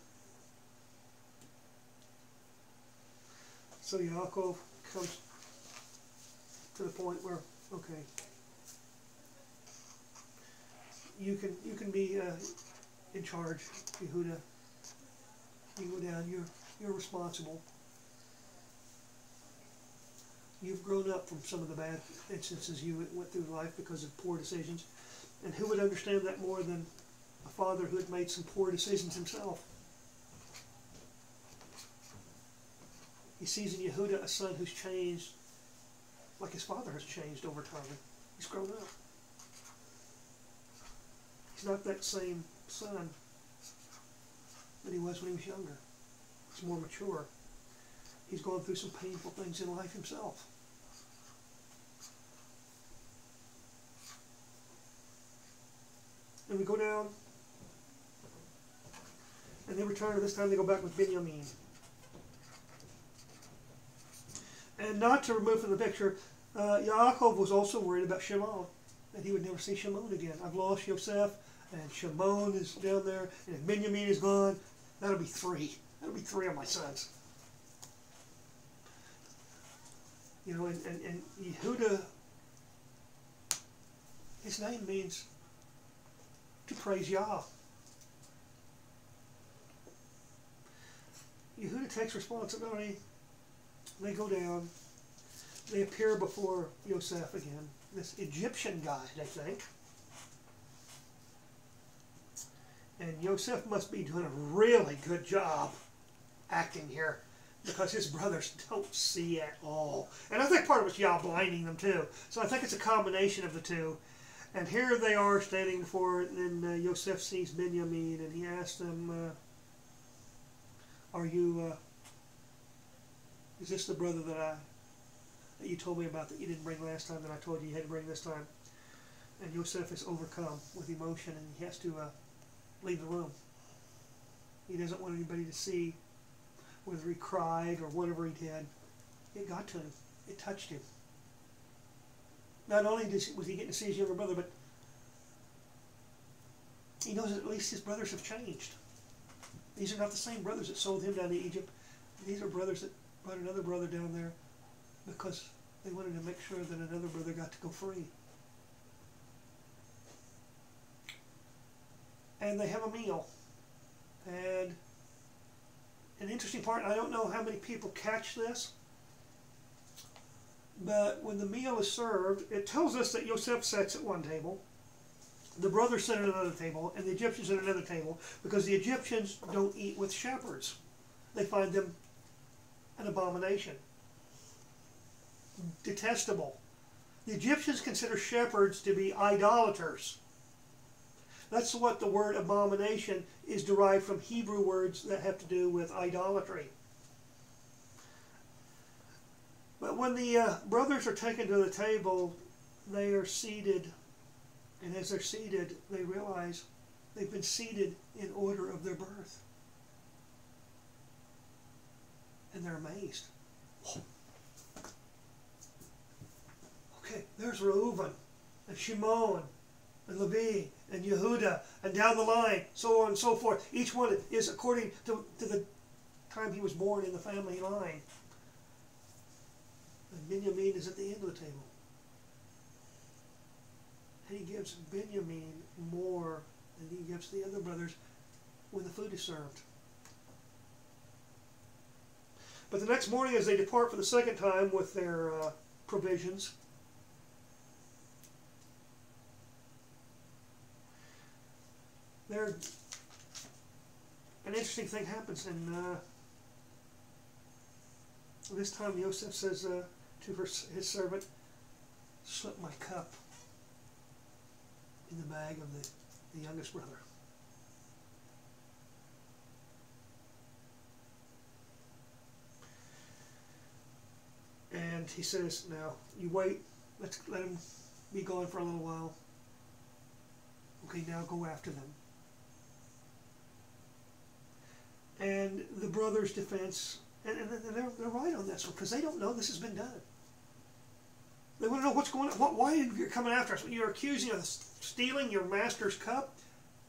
So Yaakov comes to the point where, okay, you can be in charge, Y'hudah. You go down. You're responsible. You've grown up from some of the bad instances you went through life because of poor decisions. And who would understand that more than a father who had made some poor decisions himself? He sees in Y'hudah a son who's changed like his father has changed over time. He's grown up. He's not that same son that he was when he was younger. He's more mature. He's gone through some painful things in life himself. And we go down, and they return, and this time they go back with Benjamin. And not to remove from the picture, Yaakov was also worried about Shimon, that he would never see Shimon again. I've lost Yosef, and Shimon is down there, and if Benjamin is gone, that'll be 3. That'll be 3 of my sons. And Y'hudah, his name means to praise Yah. Y'hudah takes responsibility. They go down. They appear before Yosef again. This Egyptian guy, they think. And Yosef must be doing a really good job acting here, because his brothers don't see at all. And I think part of it's Yah blinding them too. So I think it's a combination of the two. And here they are standing before it, and then Yosef sees Benjamin, and he asks them, is this the brother that you told me about that you didn't bring last time, that I told you had to bring this time? And Yosef is overcome with emotion, and he has to leave the room. He doesn't want anybody to see whether he cried or whatever he did. It got to him. It touched him. Not only was he getting to see his younger brother, but he knows that at least his brothers have changed. These are not the same brothers that sold him down to Egypt. These are brothers that brought another brother down there because they wanted to make sure that another brother got to go free. And they have a meal. And an interesting part, I don't know how many people catch this, but when the meal is served, it tells us that Yosef sits at one table, the brothers sit at another table, and the Egyptians at another table, because the Egyptians don't eat with shepherds. They find them an abomination. Detestable. The Egyptians consider shepherds to be idolaters. That's what the word abomination is derived from, Hebrew words that have to do with idolatry. But when the brothers are taken to the table, they are seated, and as they're seated, they realize they've been seated in order of their birth. And they're amazed. Okay, there's Reuven and Shimon and Levi and Yehuda and down the line, so on and so forth. Each one is according to the time he was born in the family line. And Benjamin is at the end of the table. And he gives Benjamin more than he gives the other brothers when the food is served. But the next morning, as they depart for the second time with their provisions, an interesting thing happens, and this time Yosef says to his servant, "Slip my cup in the bag of the youngest brother." And he says, "Now, you wait. Let's let him be gone for a little while. Okay, now go after them." And the brothers' defense, and they're right on this one, because they don't know this has been done. They want to know what's going on. Why are you coming after us? You're accusing us of stealing your master's cup?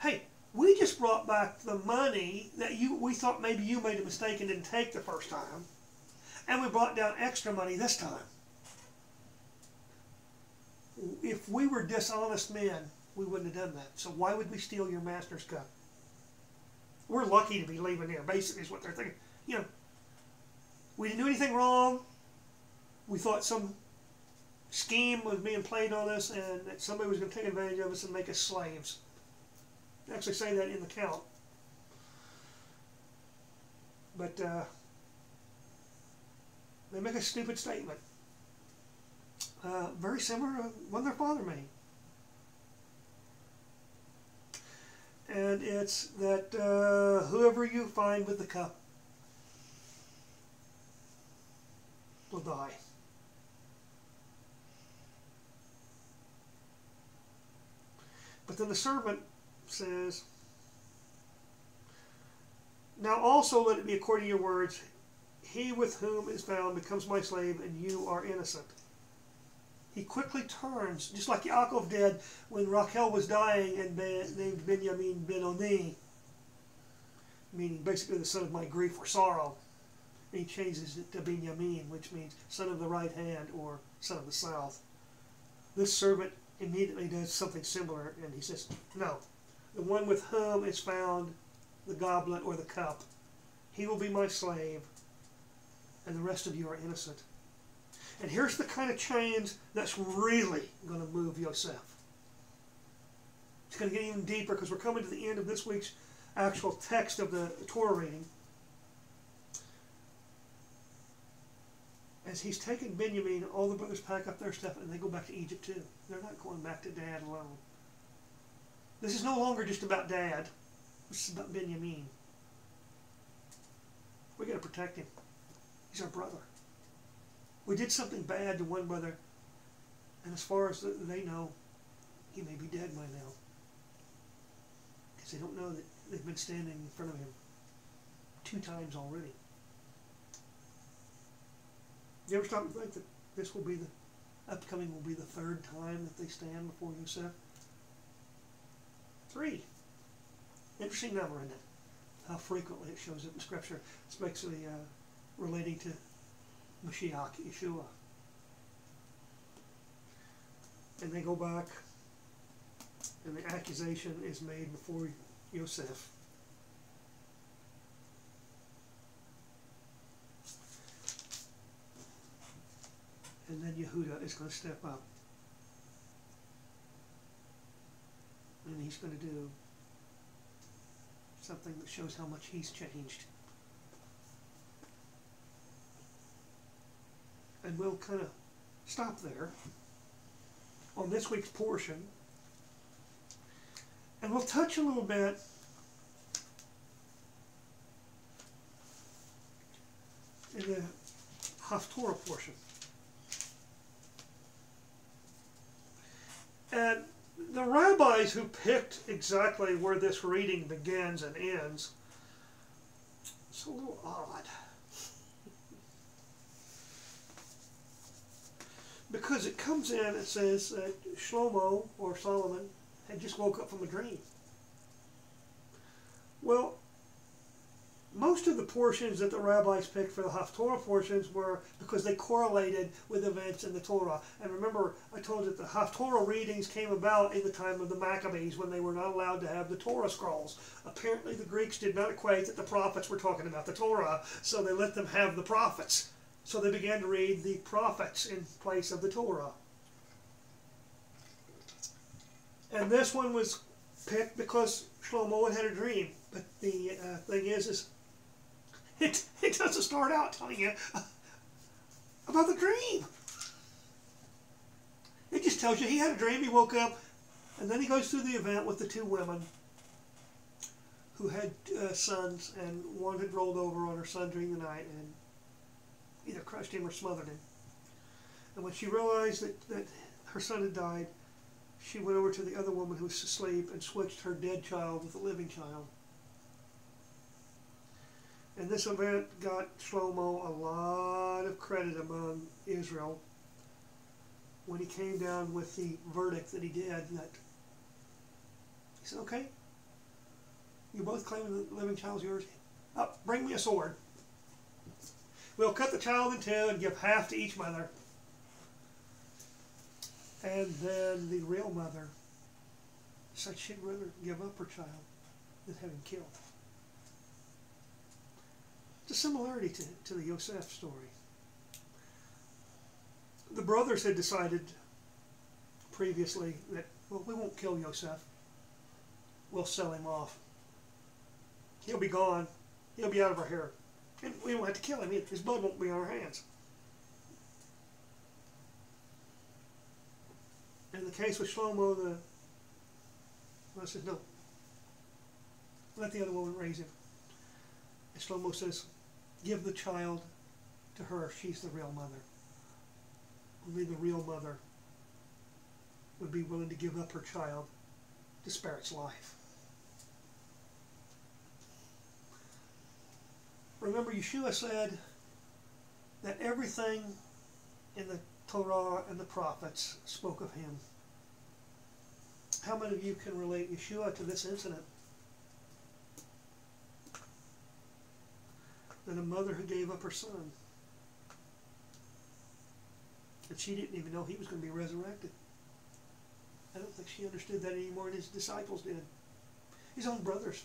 Hey, we just brought back the money that we thought maybe you made a mistake and didn't take the first time. And we brought down extra money this time. If we were dishonest men, we wouldn't have done that. So why would we steal your master's cup? We're lucky to be leaving here, basically, is what they're thinking. You know, we didn't do anything wrong. We thought some scheme was being played on us and that somebody was going to take advantage of us and make us slaves. They actually say that in the count. But they make a stupid statement. Very similar to one their father made. And it's that whoever you find with the cup will die. But then the servant says, "Now also let it be according to your words, he with whom is found becomes my slave, and you are innocent." He quickly turns, just like Yaakov did when Rachel was dying and named Benjamin Ben-Oni, meaning basically the son of my grief or sorrow. And he changes it to Benjamin, which means son of the right hand or son of the south. This servant immediately does something similar, and he says, "No, the one with whom is found the goblet or the cup, he will be my slave, and the rest of you are innocent." And here's the kind of change that's really going to move Yosef. It's going to get even deeper because we're coming to the end of this week's actual text of the Torah reading. As he's taken Benjamin, all the brothers pack up their stuff and they go back to Egypt too. They're not going back to Dad alone. This is no longer just about Dad. This is about Benjamin. We got to protect him. He's our brother. We did something bad to one brother, and as far as they know, he may be dead by now. Because they don't know that they've been standing in front of him 2 times already. You ever stop and think that this will be the upcoming will be the 3rd time that they stand before Yosef? 3. Interesting number, isn't it? How frequently it shows up in Scripture, especially relating to Mashiach, Yeshua. And they go back, and the accusation is made before Yosef. And then Y'hudah is going to step up. And he's going to do something that shows how much he's changed. And we'll kind of stop there on this week's portion. And we'll touch a little bit in the Haftorah portion. And the rabbis who picked exactly where this reading begins and ends, it's a little odd. Because it comes in, it says that Shlomo, or Solomon, had just woke up from a dream. Well, most of the portions that the rabbis picked for the Haftorah portions were because they correlated with events in the Torah. And remember, I told you that the Haftorah readings came about in the time of the Maccabees when they were not allowed to have the Torah scrolls. Apparently the Greeks did not equate that the prophets were talking about the Torah, so they let them have the prophets. So they began to read the prophets in place of the Torah. And this one was picked because Shlomo had a dream. But the thing is it doesn't start out telling you about the dream. It just tells you he had a dream, he woke up, and then he goes through the event with the two women who had sons, and one had rolled over on her son during the night and either crushed him or smothered him. And when she realized that her son had died, she went over to the other woman who was asleep and switched her dead child with a living child. And this event got Shlomo a lot of credit among Israel when he came down with the verdict that he did. That he said, okay, you both claim the living child's yours. Bring me a sword. We'll cut the child in two and give half to each mother. And then the real mother said she'd rather give up her child than have him killed. It's a similarity to the Yosef story. The brothers had decided previously that, well, we won't kill Yosef. We'll sell him off. He'll be gone. He'll be out of our hair. And we don't have to kill him either. His blood won't be on our hands. In the case with Shlomo, the mother says, no. Let the other woman raise him. And Shlomo says, give the child to her. She's the real mother. Only the real mother would be willing to give up her child to spare its life. Remember, Yeshua said that everything in the Torah and the prophets spoke of him. How many of you can relate Yeshua to this incident? That a mother who gave up her son, and she didn't even know he was going to be resurrected. I don't think she understood that any more than his disciples did. His own brothers,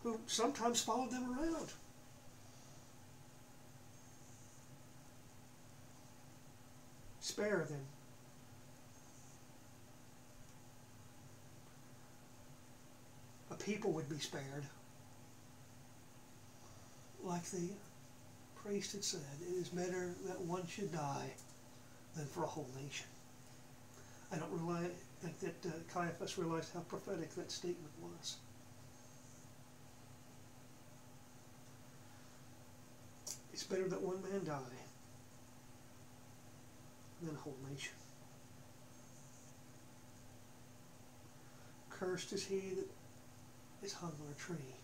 who sometimes followed them around. Spare them. A people would be spared. Like the priest had said, it is better that one should die than for a whole nation. I don't think that Caiaphas realized how prophetic that statement was. It's better that one man die than a whole nation. Cursed is he that is hung on a tree.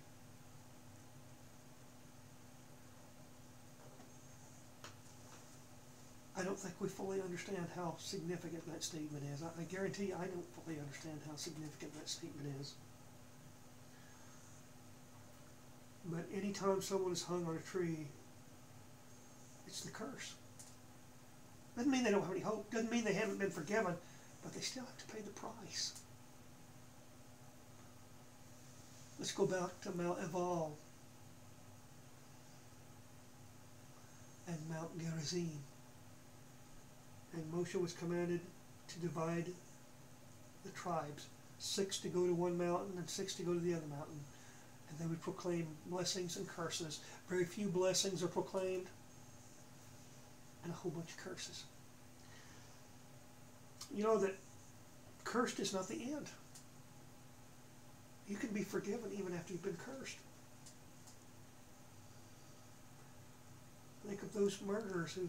I don't think we fully understand how significant that statement is. I guarantee you I don't fully understand how significant that statement is. But anytime someone is hung on a tree, it's the curse. Doesn't mean they don't have any hope. Doesn't mean they haven't been forgiven, but they still have to pay the price. Let's go back to Mount Ebal and Mount Gerizim. And Moshe was commanded to divide the tribes, 6 to go to one mountain and 6 to go to the other mountain. And they would proclaim blessings and curses. Very few blessings are proclaimed, and a whole bunch of curses. You know that cursed is not the end. You can be forgiven even after you've been cursed. Think of those murderers who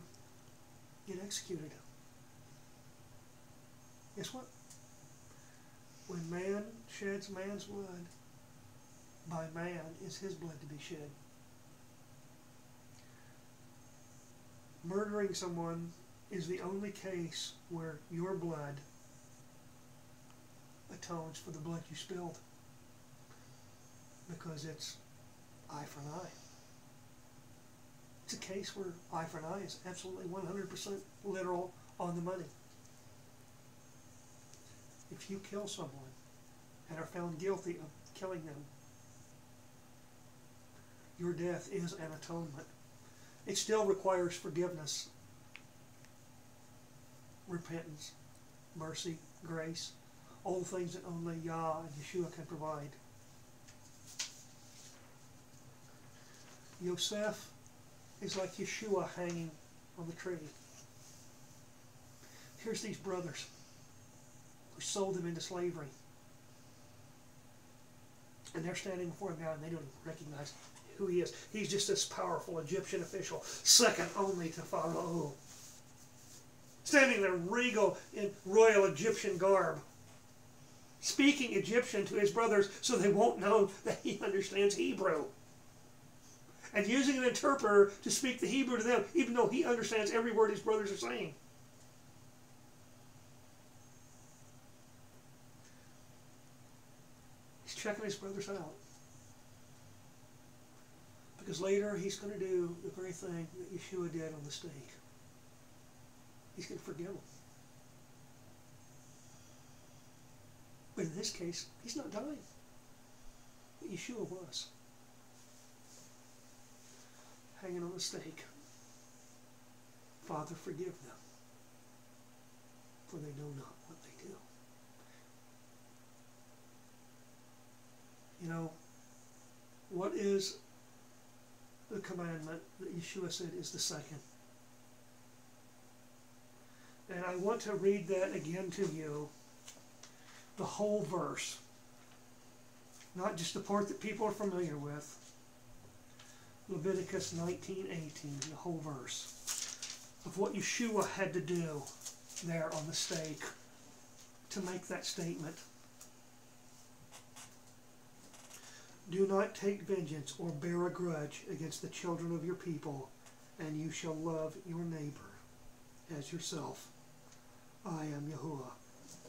get executed. Guess what? When man sheds man's blood, by man is his blood to be shed. Murdering someone is the only case where your blood atones for the blood you spilled, because it's eye for an eye. It's a case where eye for an eye is absolutely 100% literal, on the money. If you kill someone and are found guilty of killing them, your death is an atonement. It still requires forgiveness, repentance, mercy, grace, all the things that only Yah and Yeshua can provide. Yosef is like Yeshua hanging on the tree. Here's these brothers who sold him into slavery. And they're standing before him now, and they don't even recognize who he is. He's just this powerful Egyptian official, second only to Pharaoh. Standing there regal in royal Egyptian garb, speaking Egyptian to his brothers so they won't know that he understands Hebrew. And using an interpreter to speak the Hebrew to them, even though he understands every word his brothers are saying. He's checking his brothers out. Because later he's going to do the very thing that Yeshua did on the stake. He's going to forgive them. But in this case, he's not dying. But Yeshua was. Hanging on the stake. Father, forgive them, for they know not what they do. You know, what is the commandment that Yeshua said is the second? And I want to read that again to you, the whole verse, not just the part that people are familiar with. Leviticus 19:18, the whole verse of what Yeshua had to do there on the stake to make that statement. Do not take vengeance or bear a grudge against the children of your people, and you shall love your neighbor as yourself. I am Yahuwah.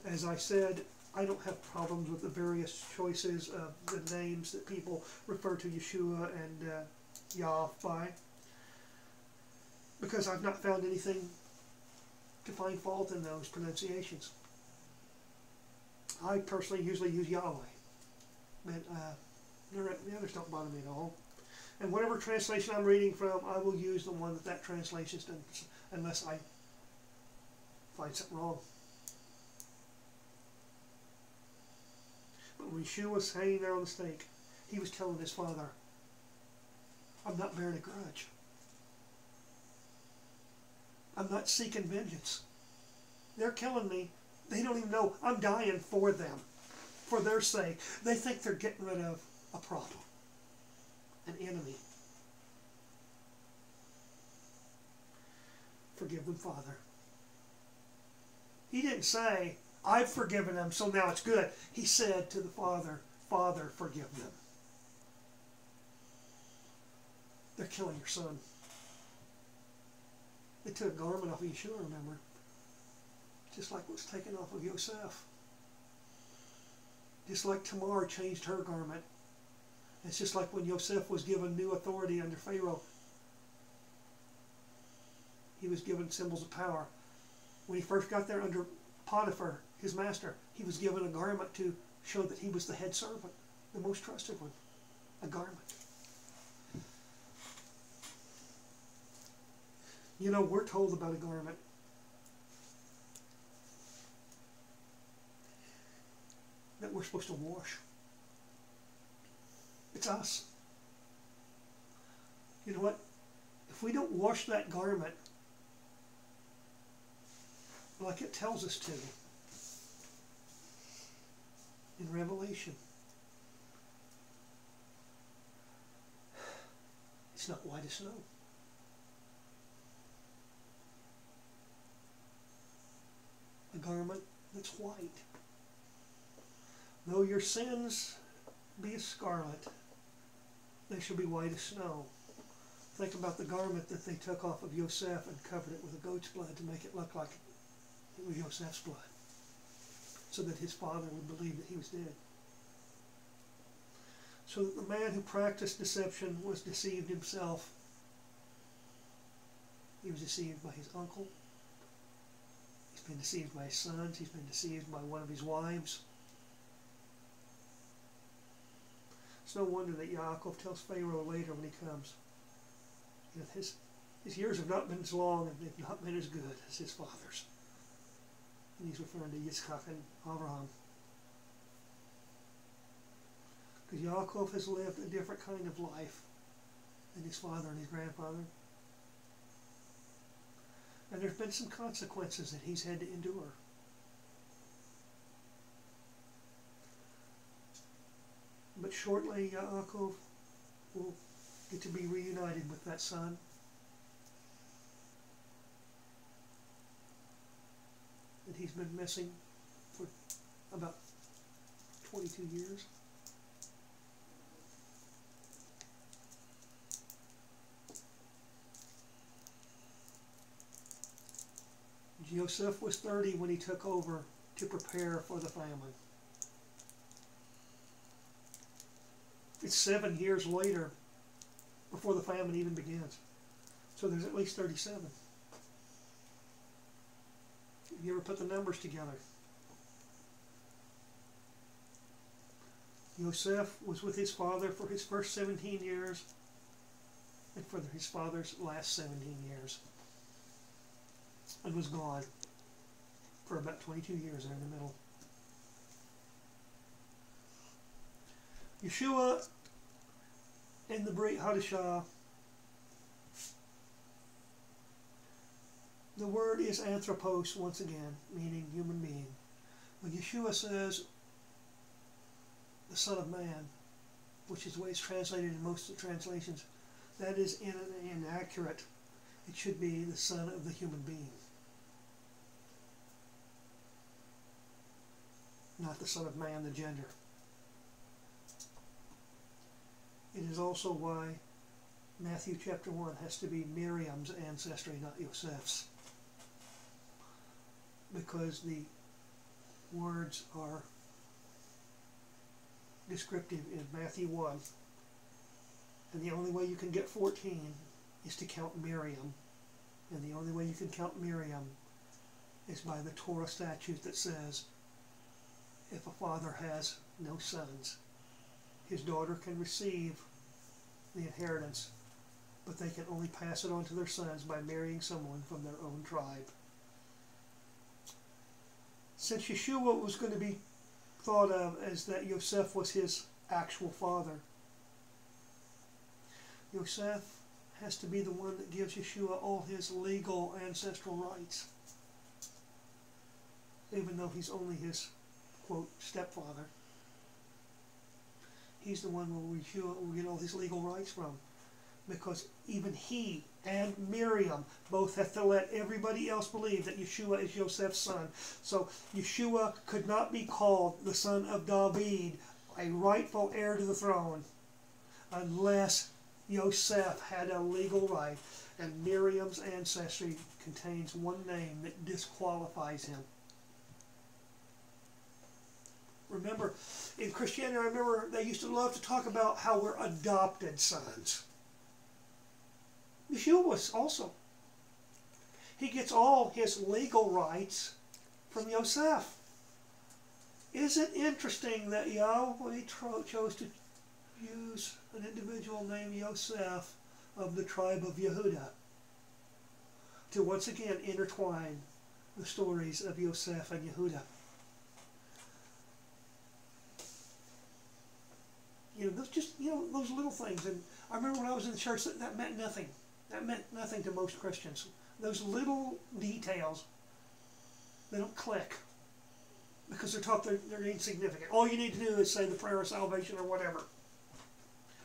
As I said, I don't have problems with the various choices of the names that people refer to Yeshua and Yah by, because I've not found anything to find fault in those pronunciations. I personally usually use Yahweh, but the others don't bother me at all. And whatever translation I'm reading from, I will use the one that translation does, unless I find something wrong. But when Yeshua was hanging there on the stake, he was telling his father, I'm not bearing a grudge. I'm not seeking vengeance. They're killing me. They don't even know I'm dying for them, for their sake. They think they're getting rid of a problem, an enemy. Forgive them, Father. He didn't say, I've forgiven them, so now it's good. He said to the Father, Father, forgive them. They're killing your son. They took a garment off of Yeshua, remember? Just like what was taken off of Yosef. Just like Tamar changed her garment. It's just like when Yosef was given new authority under Pharaoh. He was given symbols of power. When he first got there under Potiphar, his master, he was given a garment to show that he was the head servant, the most trusted one. A garment. You know, we're told about a garment. That we're supposed to wash. It's us. You know what? If we don't wash that garment like it tells us to in Revelation, it's not white as snow. A garment that's white. Though your sins be as scarlet, they shall be white as snow. Think about the garment that they took off of Yosef and covered it with a goat's blood to make it look like it was Yosef's blood, so that his father would believe that he was dead. So that the man who practiced deception was deceived himself. He was deceived by his uncle. He's been deceived by his sons. He's been deceived by one of his wives. It's no wonder that Yaakov tells Pharaoh later when he comes, you know, his years have not been as long and they've not been as good as his father's. And he's referring to Yitzchak and Abraham. Because Yaakov has lived a different kind of life than his father and his grandfather. And there's been some consequences that he's had to endure. But shortly, Yaakov will get to be reunited with that son. That he's been missing for about 22 years. Yosef was 30 when he took over to prepare for the famine. It's 7 years later before the famine even begins. So there's at least 37. You ever put the numbers together? Yosef was with his father for his first 17 years and for his father's last 17 years. And was gone for about 22 years there in the middle. Yeshua in the Brit Hadashah, the word is anthropos once again, meaning human being. When Yeshua says the Son of Man, which is the way it's translated in most of the translations, that is inaccurate. It should be the Son of the human being, not the Son of Man, the gender. It is also why Matthew chapter 1 has to be Miriam's ancestry, not Yosef's, because the words are descriptive in Matthew 1, and the only way you can get 14 is to count Miriam, and the only way you can count Miriam is by the Torah statute that says if a father has no sons, his daughter can receive the inheritance, but they can only pass it on to their sons by marrying someone from their own tribe. Since Yeshua was going to be thought of as that Yosef was his actual father, Yosef has to be the one that gives Yeshua all his legal ancestral rights, even though he's only his, quote, stepfather. He's the one where Yeshua will get all his legal rights from, because even he and Miriam both have to let everybody else believe that Yeshua is Yosef's son. So Yeshua could not be called the son of David, a rightful heir to the throne, unless Yosef had a legal right, and Miriam's ancestry contains one name that disqualifies him. Remember, in Christianity, I remember they used to love to talk about how we're adopted sons. Yeshua was also. He gets all his legal rights from Yosef. Is it interesting that Yahweh chose to use an individual named Yosef of the tribe of Yehudah to once again intertwine the stories of Yosef and Y'hudah? You know, those little things. And I remember when I was in the church, that meant nothing. That meant nothing to most Christians. Those little details, they don't click, because they're taught they're insignificant. All you need to do is say the prayer of salvation or whatever.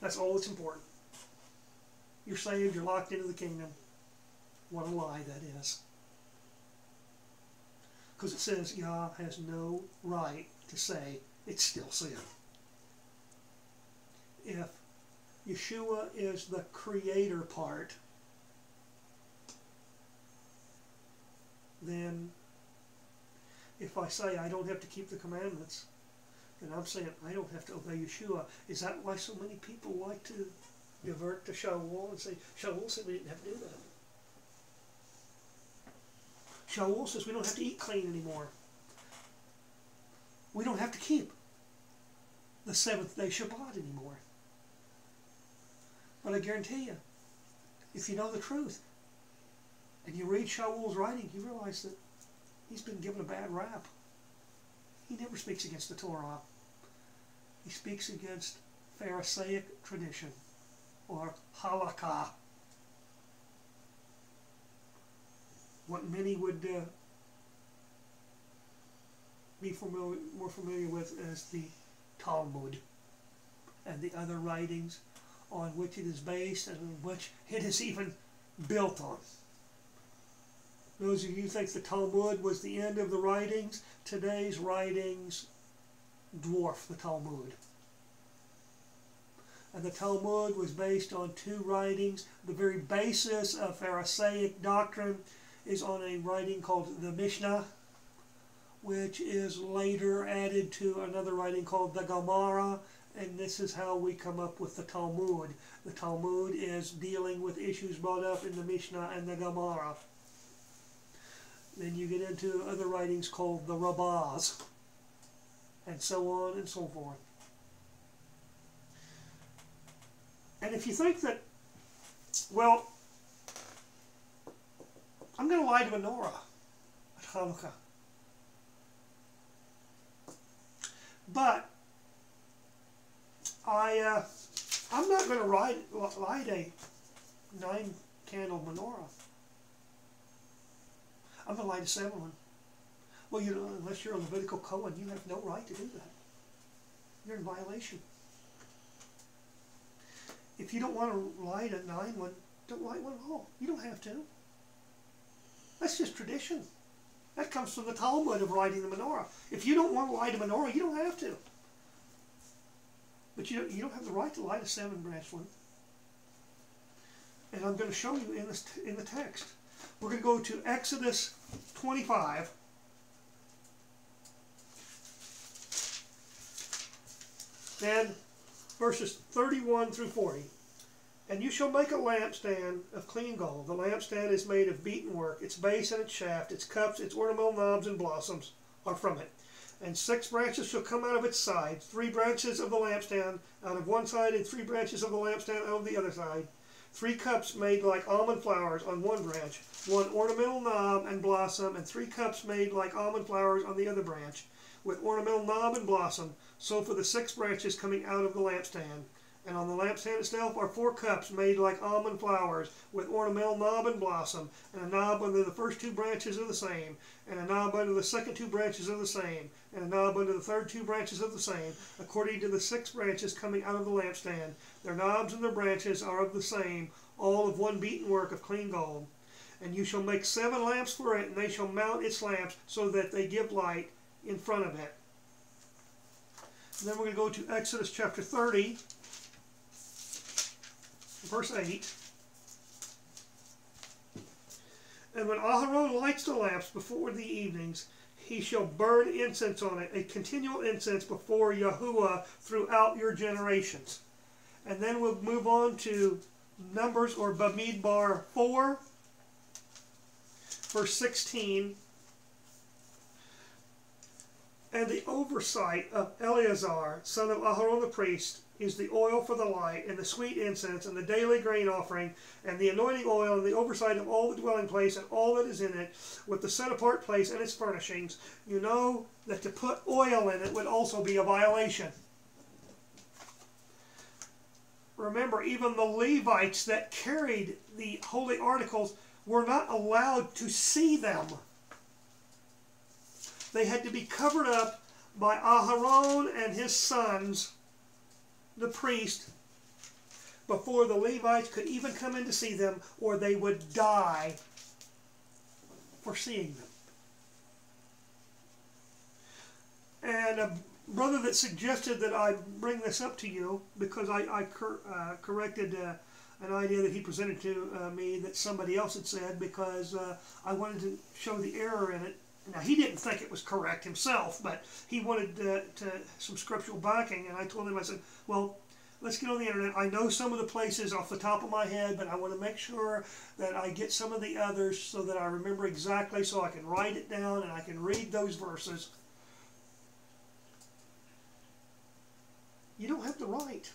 That's all that's important. You're saved, you're locked into the kingdom. What a lie that is. Because it says Yah has no right to say it's still sin. If Yeshua is the creator part, then if I say I don't have to keep the commandments, then I'm saying I don't have to obey Yeshua. Is that why so many people like to divert to Shaul and say, Shaul said we didn't have to do that. Shaul says we don't have to eat clean anymore. We don't have to keep the seventh day Shabbat anymore. But I guarantee you, if you know the truth, and you read Shaul's writing, you realize that he's been given a bad rap. He never speaks against the Torah. He speaks against Pharisaic tradition, or halakha. What many would be more familiar with as the Talmud, and the other writings on which it is based and on which it is even built on. Those of you who think the Talmud was the end of the writings, today's writings dwarf the Talmud. And the Talmud was based on two writings. The very basis of Pharisaic doctrine is on a writing called the Mishnah, which is later added to another writing called the Gemara, and this is how we come up with the Talmud. The Talmud is dealing with issues brought up in the Mishnah and the Gemara. Then you get into other writings called the Rabbahs, and so on and so forth. And if you think that, well, I'm going to light a menorah at Hanukkah, but I'm not going to light a 9-candle menorah. I'm going to light a 7 one. Well, you know, unless you're a Levitical Cohen, you have no right to do that. You're in violation. If you don't want to light a 9 one, don't light one at all. You don't have to. That's just tradition. That comes from the Talmud of lighting the menorah. If you don't want to light a menorah, you don't have to. But you don't have the right to light a 7-branch one. And I'm going to show you in the text. We're going to go to Exodus 25. And verses 31 through 40. And you shall make a lampstand of clean gold. The lampstand is made of beaten work. Its base and its shaft, its cups, its ornamental knobs and blossoms are from it. And 6 branches shall come out of its sides, 3 branches of the lampstand out of one side, and 3 branches of the lampstand out of the other side. 3 cups made like almond flowers on one branch, 1 ornamental knob and blossom, and 3 cups made like almond flowers on the other branch, with ornamental knob and blossom, so for the 6 branches coming out of the lampstand. And on the lampstand itself are 4 cups made like almond flowers, with ornamental knob and blossom, and a knob under the first 2 branches of the same, and a knob under the second 2 branches of the same, and a knob under the third 2 branches of the same, according to the 6 branches coming out of the lampstand. Their knobs and their branches are of the same, all of one beaten work of clean gold. And you shall make 7 lamps for it, and they shall mount its lamps, so that they give light in front of it. And then we're going to go to Exodus chapter 30. Verse 8. And when Aharon lights the lamps before the evenings, he shall burn incense on it, a continual incense before Yahuwah throughout your generations. And then we'll move on to Numbers, or Bamidbar 4, verse 16. And the oversight of Eleazar, son of Aharon the priest, is the oil for the light, and the sweet incense, and the daily grain offering, and the anointing oil, and the oversight of all the dwelling place, and all that is in it, with the set-apart place and its furnishings. You know that to put oil in it would also be a violation. Remember, even the Levites that carried the holy articles were not allowed to see them. They had to be covered up by Aharon and his sons, the priest, before the Levites could even come in to see them, or they would die for seeing them. And brother that suggested that I bring this up to you, because I corrected an idea that he presented to me that somebody else had said, because I wanted to show the error in it. Now, he didn't think it was correct himself, but he wanted some scriptural backing, and I told him, I said, well, let's get on the internet. I know some of the places off the top of my head, but I want to make sure that I get some of the others so that I remember exactly, so I can write it down and I can read those verses. You don't have the right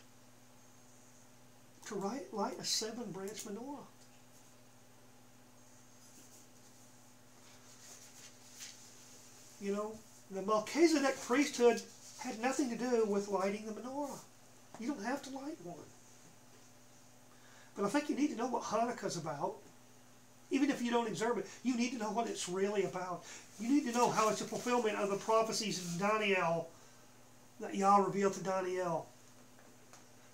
to light a 7-branch menorah. You know, the Melchizedek priesthood had nothing to do with lighting the menorah. You don't have to light one. But I think you need to know what Hanukkah's about. Even if you don't observe it, you need to know what it's really about. You need to know how it's a fulfillment of the prophecies in Daniel that Yah revealed to Daniel.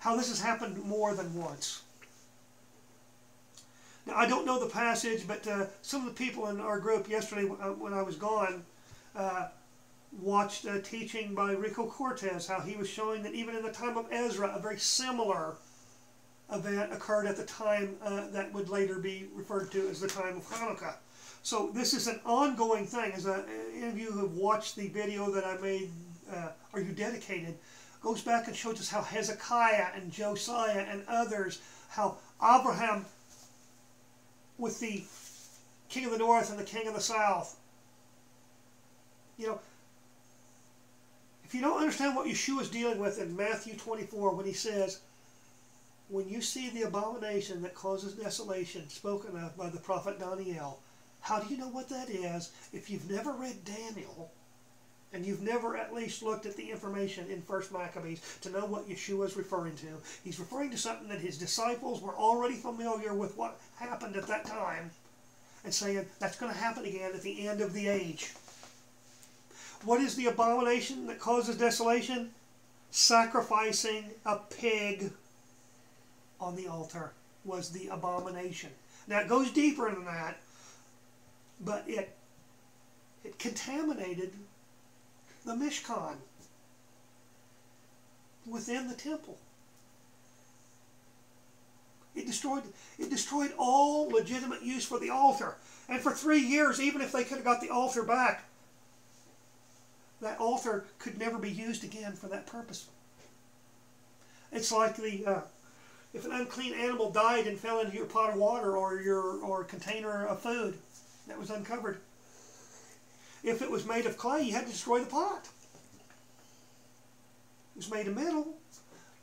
How this has happened more than once. Now, I don't know the passage, but some of the people in our group yesterday when I was gone watched a teaching by Rico Cortez, how he was showing that even in the time of Ezra, a very similar event occurred at the time that would later be referred to as the time of Hanukkah. So this is an ongoing thing. As any of you who have watched the video that I made, Are You Dedicated, goes back and shows us how Hezekiah and Josiah and others, how Abraham with the king of the north and the king of the south. You know, if you don't understand what Yeshua is dealing with in Matthew 24, when he says, when you see the abomination that causes desolation spoken of by the prophet Daniel, how do you know what that is if you've never read Daniel and you've never at least looked at the information in 1 Maccabees to know what Yeshua is referring to? He's referring to something that his disciples were already familiar with what happened at that time, and saying that's going to happen again at the end of the age. What is the abomination that causes desolation? Sacrificing a pig on the altar was the abomination. Now it goes deeper than that, but it contaminated the Mishkan within the temple. It destroyed all legitimate use for the altar. And for 3 years, even if they could have got the altar back, that altar could never be used again for that purpose. It's like if an unclean animal died and fell into your pot of water or container of food that was uncovered. If it was made of clay, you had to destroy the pot. It was made of metal.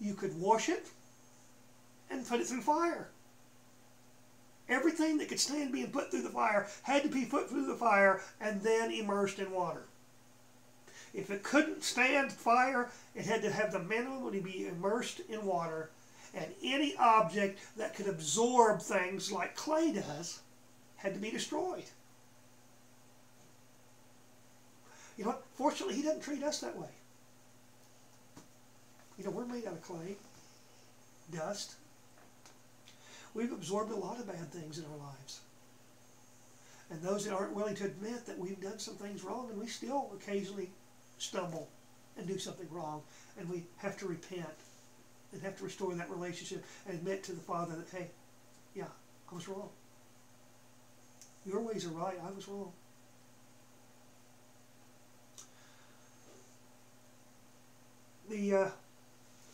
You could wash it and put it through fire. Everything that could stand being put through the fire had to be put through the fire and then immersed in water. If it couldn't stand fire, it had to have the minimum to be immersed in water. And any object that could absorb things like clay does had to be destroyed. You know what? Fortunately, he doesn't treat us that way. You know, we're made out of clay, dust. We've absorbed a lot of bad things in our lives. And those that aren't willing to admit that we've done some things wrong, and we still occasionally stumble and do something wrong, and we have to repent and have to restore that relationship and admit to the Father that, hey, yeah, I was wrong. Your ways are right, I was wrong. The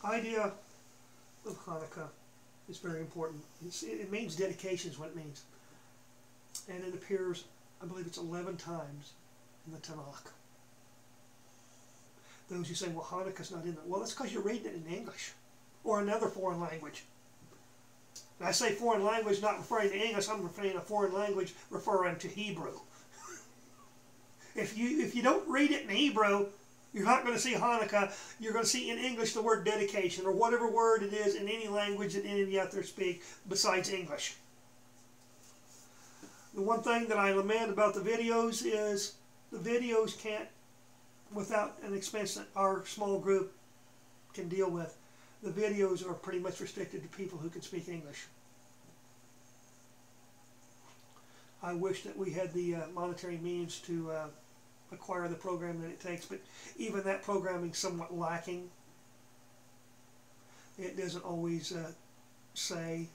idea of Hanukkah is very important. It means dedication is what it means. And it appears, I believe it's 11 times in the Tanakh. Those who say, well, Hanukkah's not in there. Well, that's because you're reading it in English or another foreign language. And I say foreign language not referring to English, I'm referring to foreign language referring to Hebrew. If you don't read it in Hebrew, you're not going to see Hanukkah. You're going to see in English the word dedication or whatever word it is in any language that any of you out there speak besides English. The one thing that I lament about the videos is the videos can't, without an expense that our small group can deal with, the videos are pretty much restricted to people who can speak English. I wish that we had the monetary means to acquire the program that it takes, but even that programming is somewhat lacking. It doesn't always say,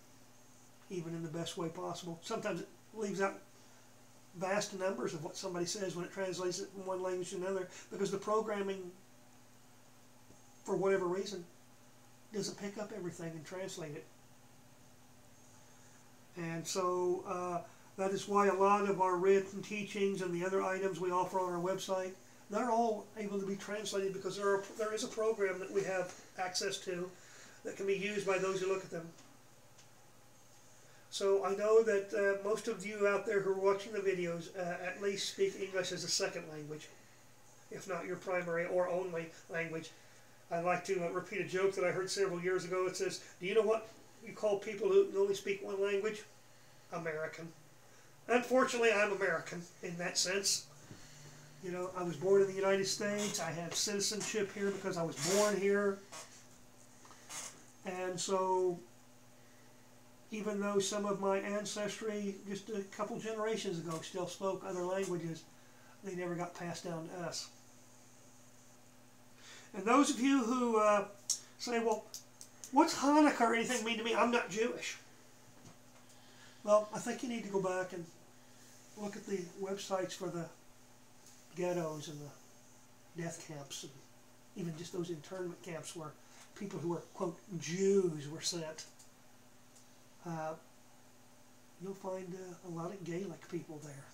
even in the best way possible. Sometimes it leaves out vast numbers of what somebody says when it translates it from one language to another, because the programming, for whatever reason, doesn't pick up everything and translate it. And so that is why a lot of our written teachings and the other items we offer on our website, they're all able to be translated because there is a program that we have access to that can be used by those who look at them. So I know that most of you out there who are watching the videos at least speak English as a second language, if not your primary or only language. I like to repeat a joke that I heard several years ago. It says, do you know what you call people who only speak one language? American. Unfortunately, I'm American in that sense. You know, I was born in the United States. I have citizenship here because I was born here. And so, even though some of my ancestry just a couple generations ago still spoke other languages, they never got passed down to us. And those of you who say, well, what's Hanukkah or anything mean to me? I'm not Jewish. Well, I think you need to go back and look at the websites for the ghettos and the death camps, and even just those internment camps where people who were, quote, Jews were sent. You'll find a lot of Gaelic people there.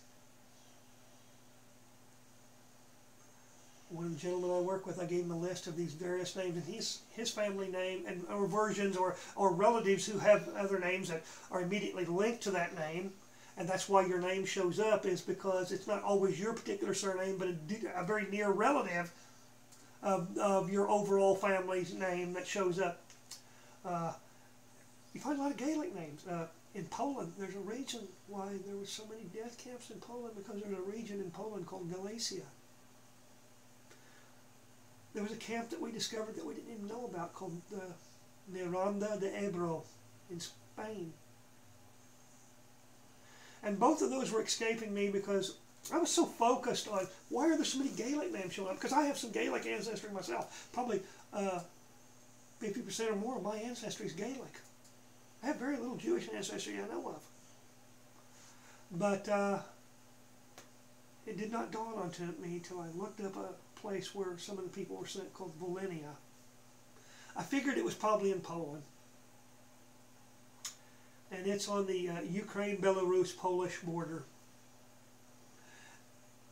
One of the gentlemen I work with, I gave him a list of these various names, and his family name, and or versions or relatives who have other names that are immediately linked to that name, and that's why your name shows up, is because it's not always your particular surname, but a very near relative of your overall family's name that shows up. You find a lot of Gaelic names. In Poland, there's a reason why there were so many death camps in Poland, because there's a region in Poland called Galicia. There was a camp that we discovered that we didn't even know about called Miranda de Ebro in Spain. And both of those were escaping me because I was so focused on why are there so many Gaelic names showing up? Because I have some Gaelic ancestry myself. Probably 50% or more of my ancestry is Gaelic. I have very little Jewish ancestry I know of. But it did not dawn onto me until I looked up a place where some of the people were sent called Volhynia. I figured it was probably in Poland. And it's on the Ukraine-Belarus-Polish border.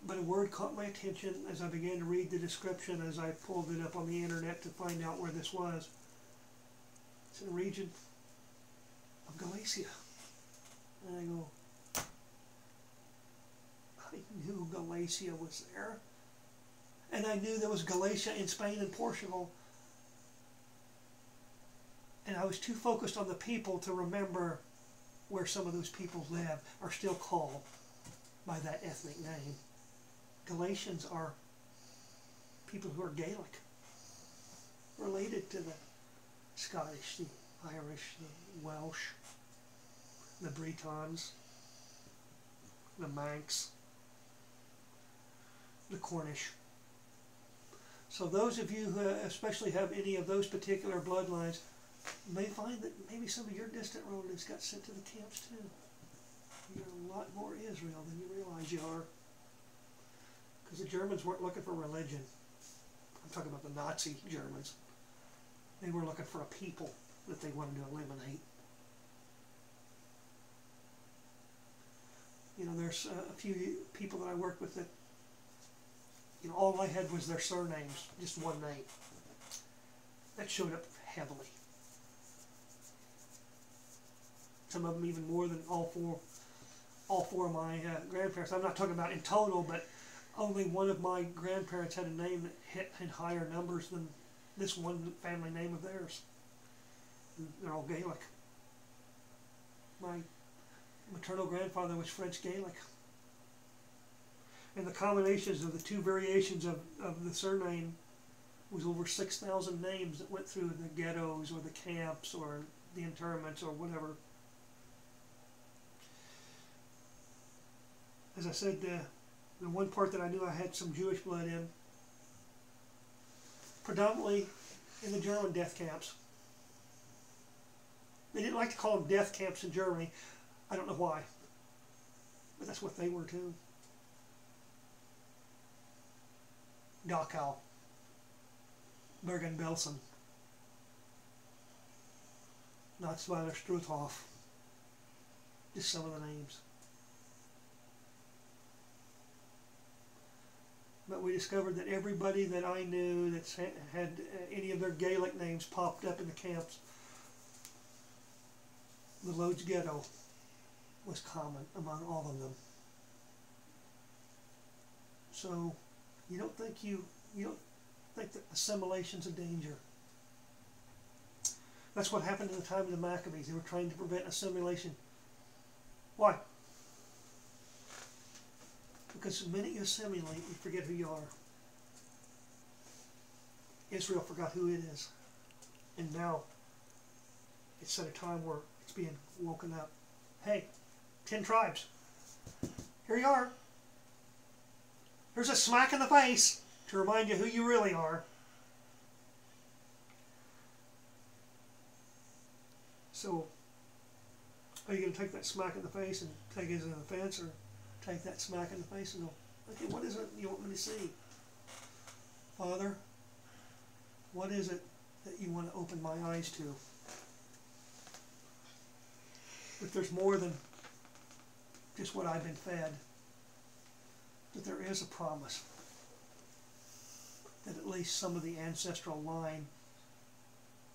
But a word caught my attention as I began to read the description as I pulled it up on the internet to find out where this was. It's in a region of Galicia. And I go, I knew Galicia was there. And I knew there was Galicia in Spain and Portugal. And I was too focused on the people to remember where some of those people live, are still called by that ethnic name. Galatians are people who are Gaelic, related to the Scottish, the Irish, the Welsh, the Bretons, the Manx, the Cornish. So those of you who especially have any of those particular bloodlines may find that maybe some of your distant relatives got sent to the camps too. You're a lot more Israel than you realize you are. Because the Germans weren't looking for religion. I'm talking about the Nazi Germans. They were looking for a people that they wanted to eliminate. You know, there's a few people that I worked with that, you know, all I had was their surnames, just one name. That showed up heavily. Some of them even more than all four of my grandparents. I'm not talking about in total, but only one of my grandparents had a name that hit in higher numbers than this one family name of theirs. And they're all Gaelic. My maternal grandfather was French Gaelic. And the combinations of the two variations of the surname was over 6,000 names that went through the ghettos or the camps or the internments or whatever. As I said, The one part that I knew I had some Jewish blood in, predominantly in the German death camps. They didn't like to call them death camps in Germany. I don't know why, but that's what they were too. Qahal, Bergen-Belsen, Natzweiler, Struthof, just some of the names. But we discovered that everybody that I knew that had any of their Gaelic names popped up in the camps. The Lodz ghetto was common among all of them. So you don't think that assimilation's a danger. That's what happened in the time of the Maccabees. They were trying to prevent assimilation. Why? Because the minute you assimilate, you forget who you are. Israel forgot who it is. And now it's at a time where it's being woken up. Hey, 10 tribes. Here you are. Here's a smack in the face to remind you who you really are. So, are you going to take that smack in the face and take it as an offense, or take that smack in the face and go, okay, what is it you want me to see? Father, what is it that you want to open my eyes to? If there's more than just what I've been fed, that there is a promise that at least some of the ancestral line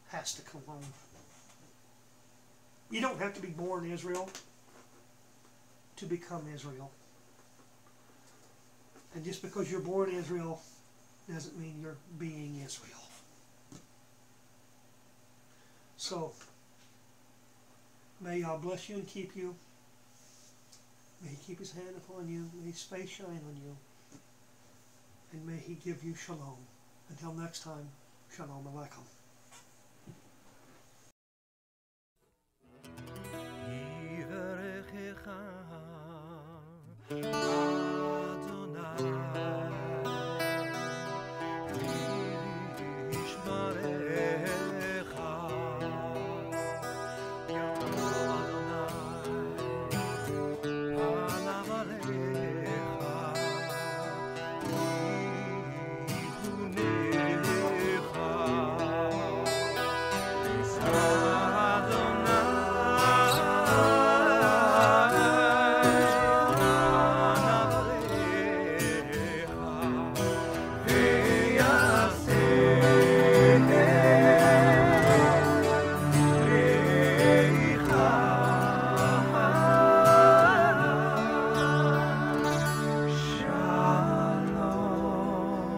has to come home. You don't have to be born Israel to become Israel. And just because you're born Israel doesn't mean you're being Israel. So, may Yah bless you and keep you. May He keep His hand upon you. May His face shine on you. And may He give you shalom. Until next time, shalom aleichem.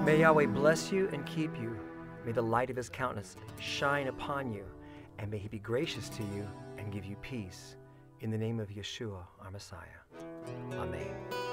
May Yahweh bless you and keep you. May the light of His countenance shine upon you, and may He be gracious to you and give you peace. In the name of Yeshua, our Messiah. Amen.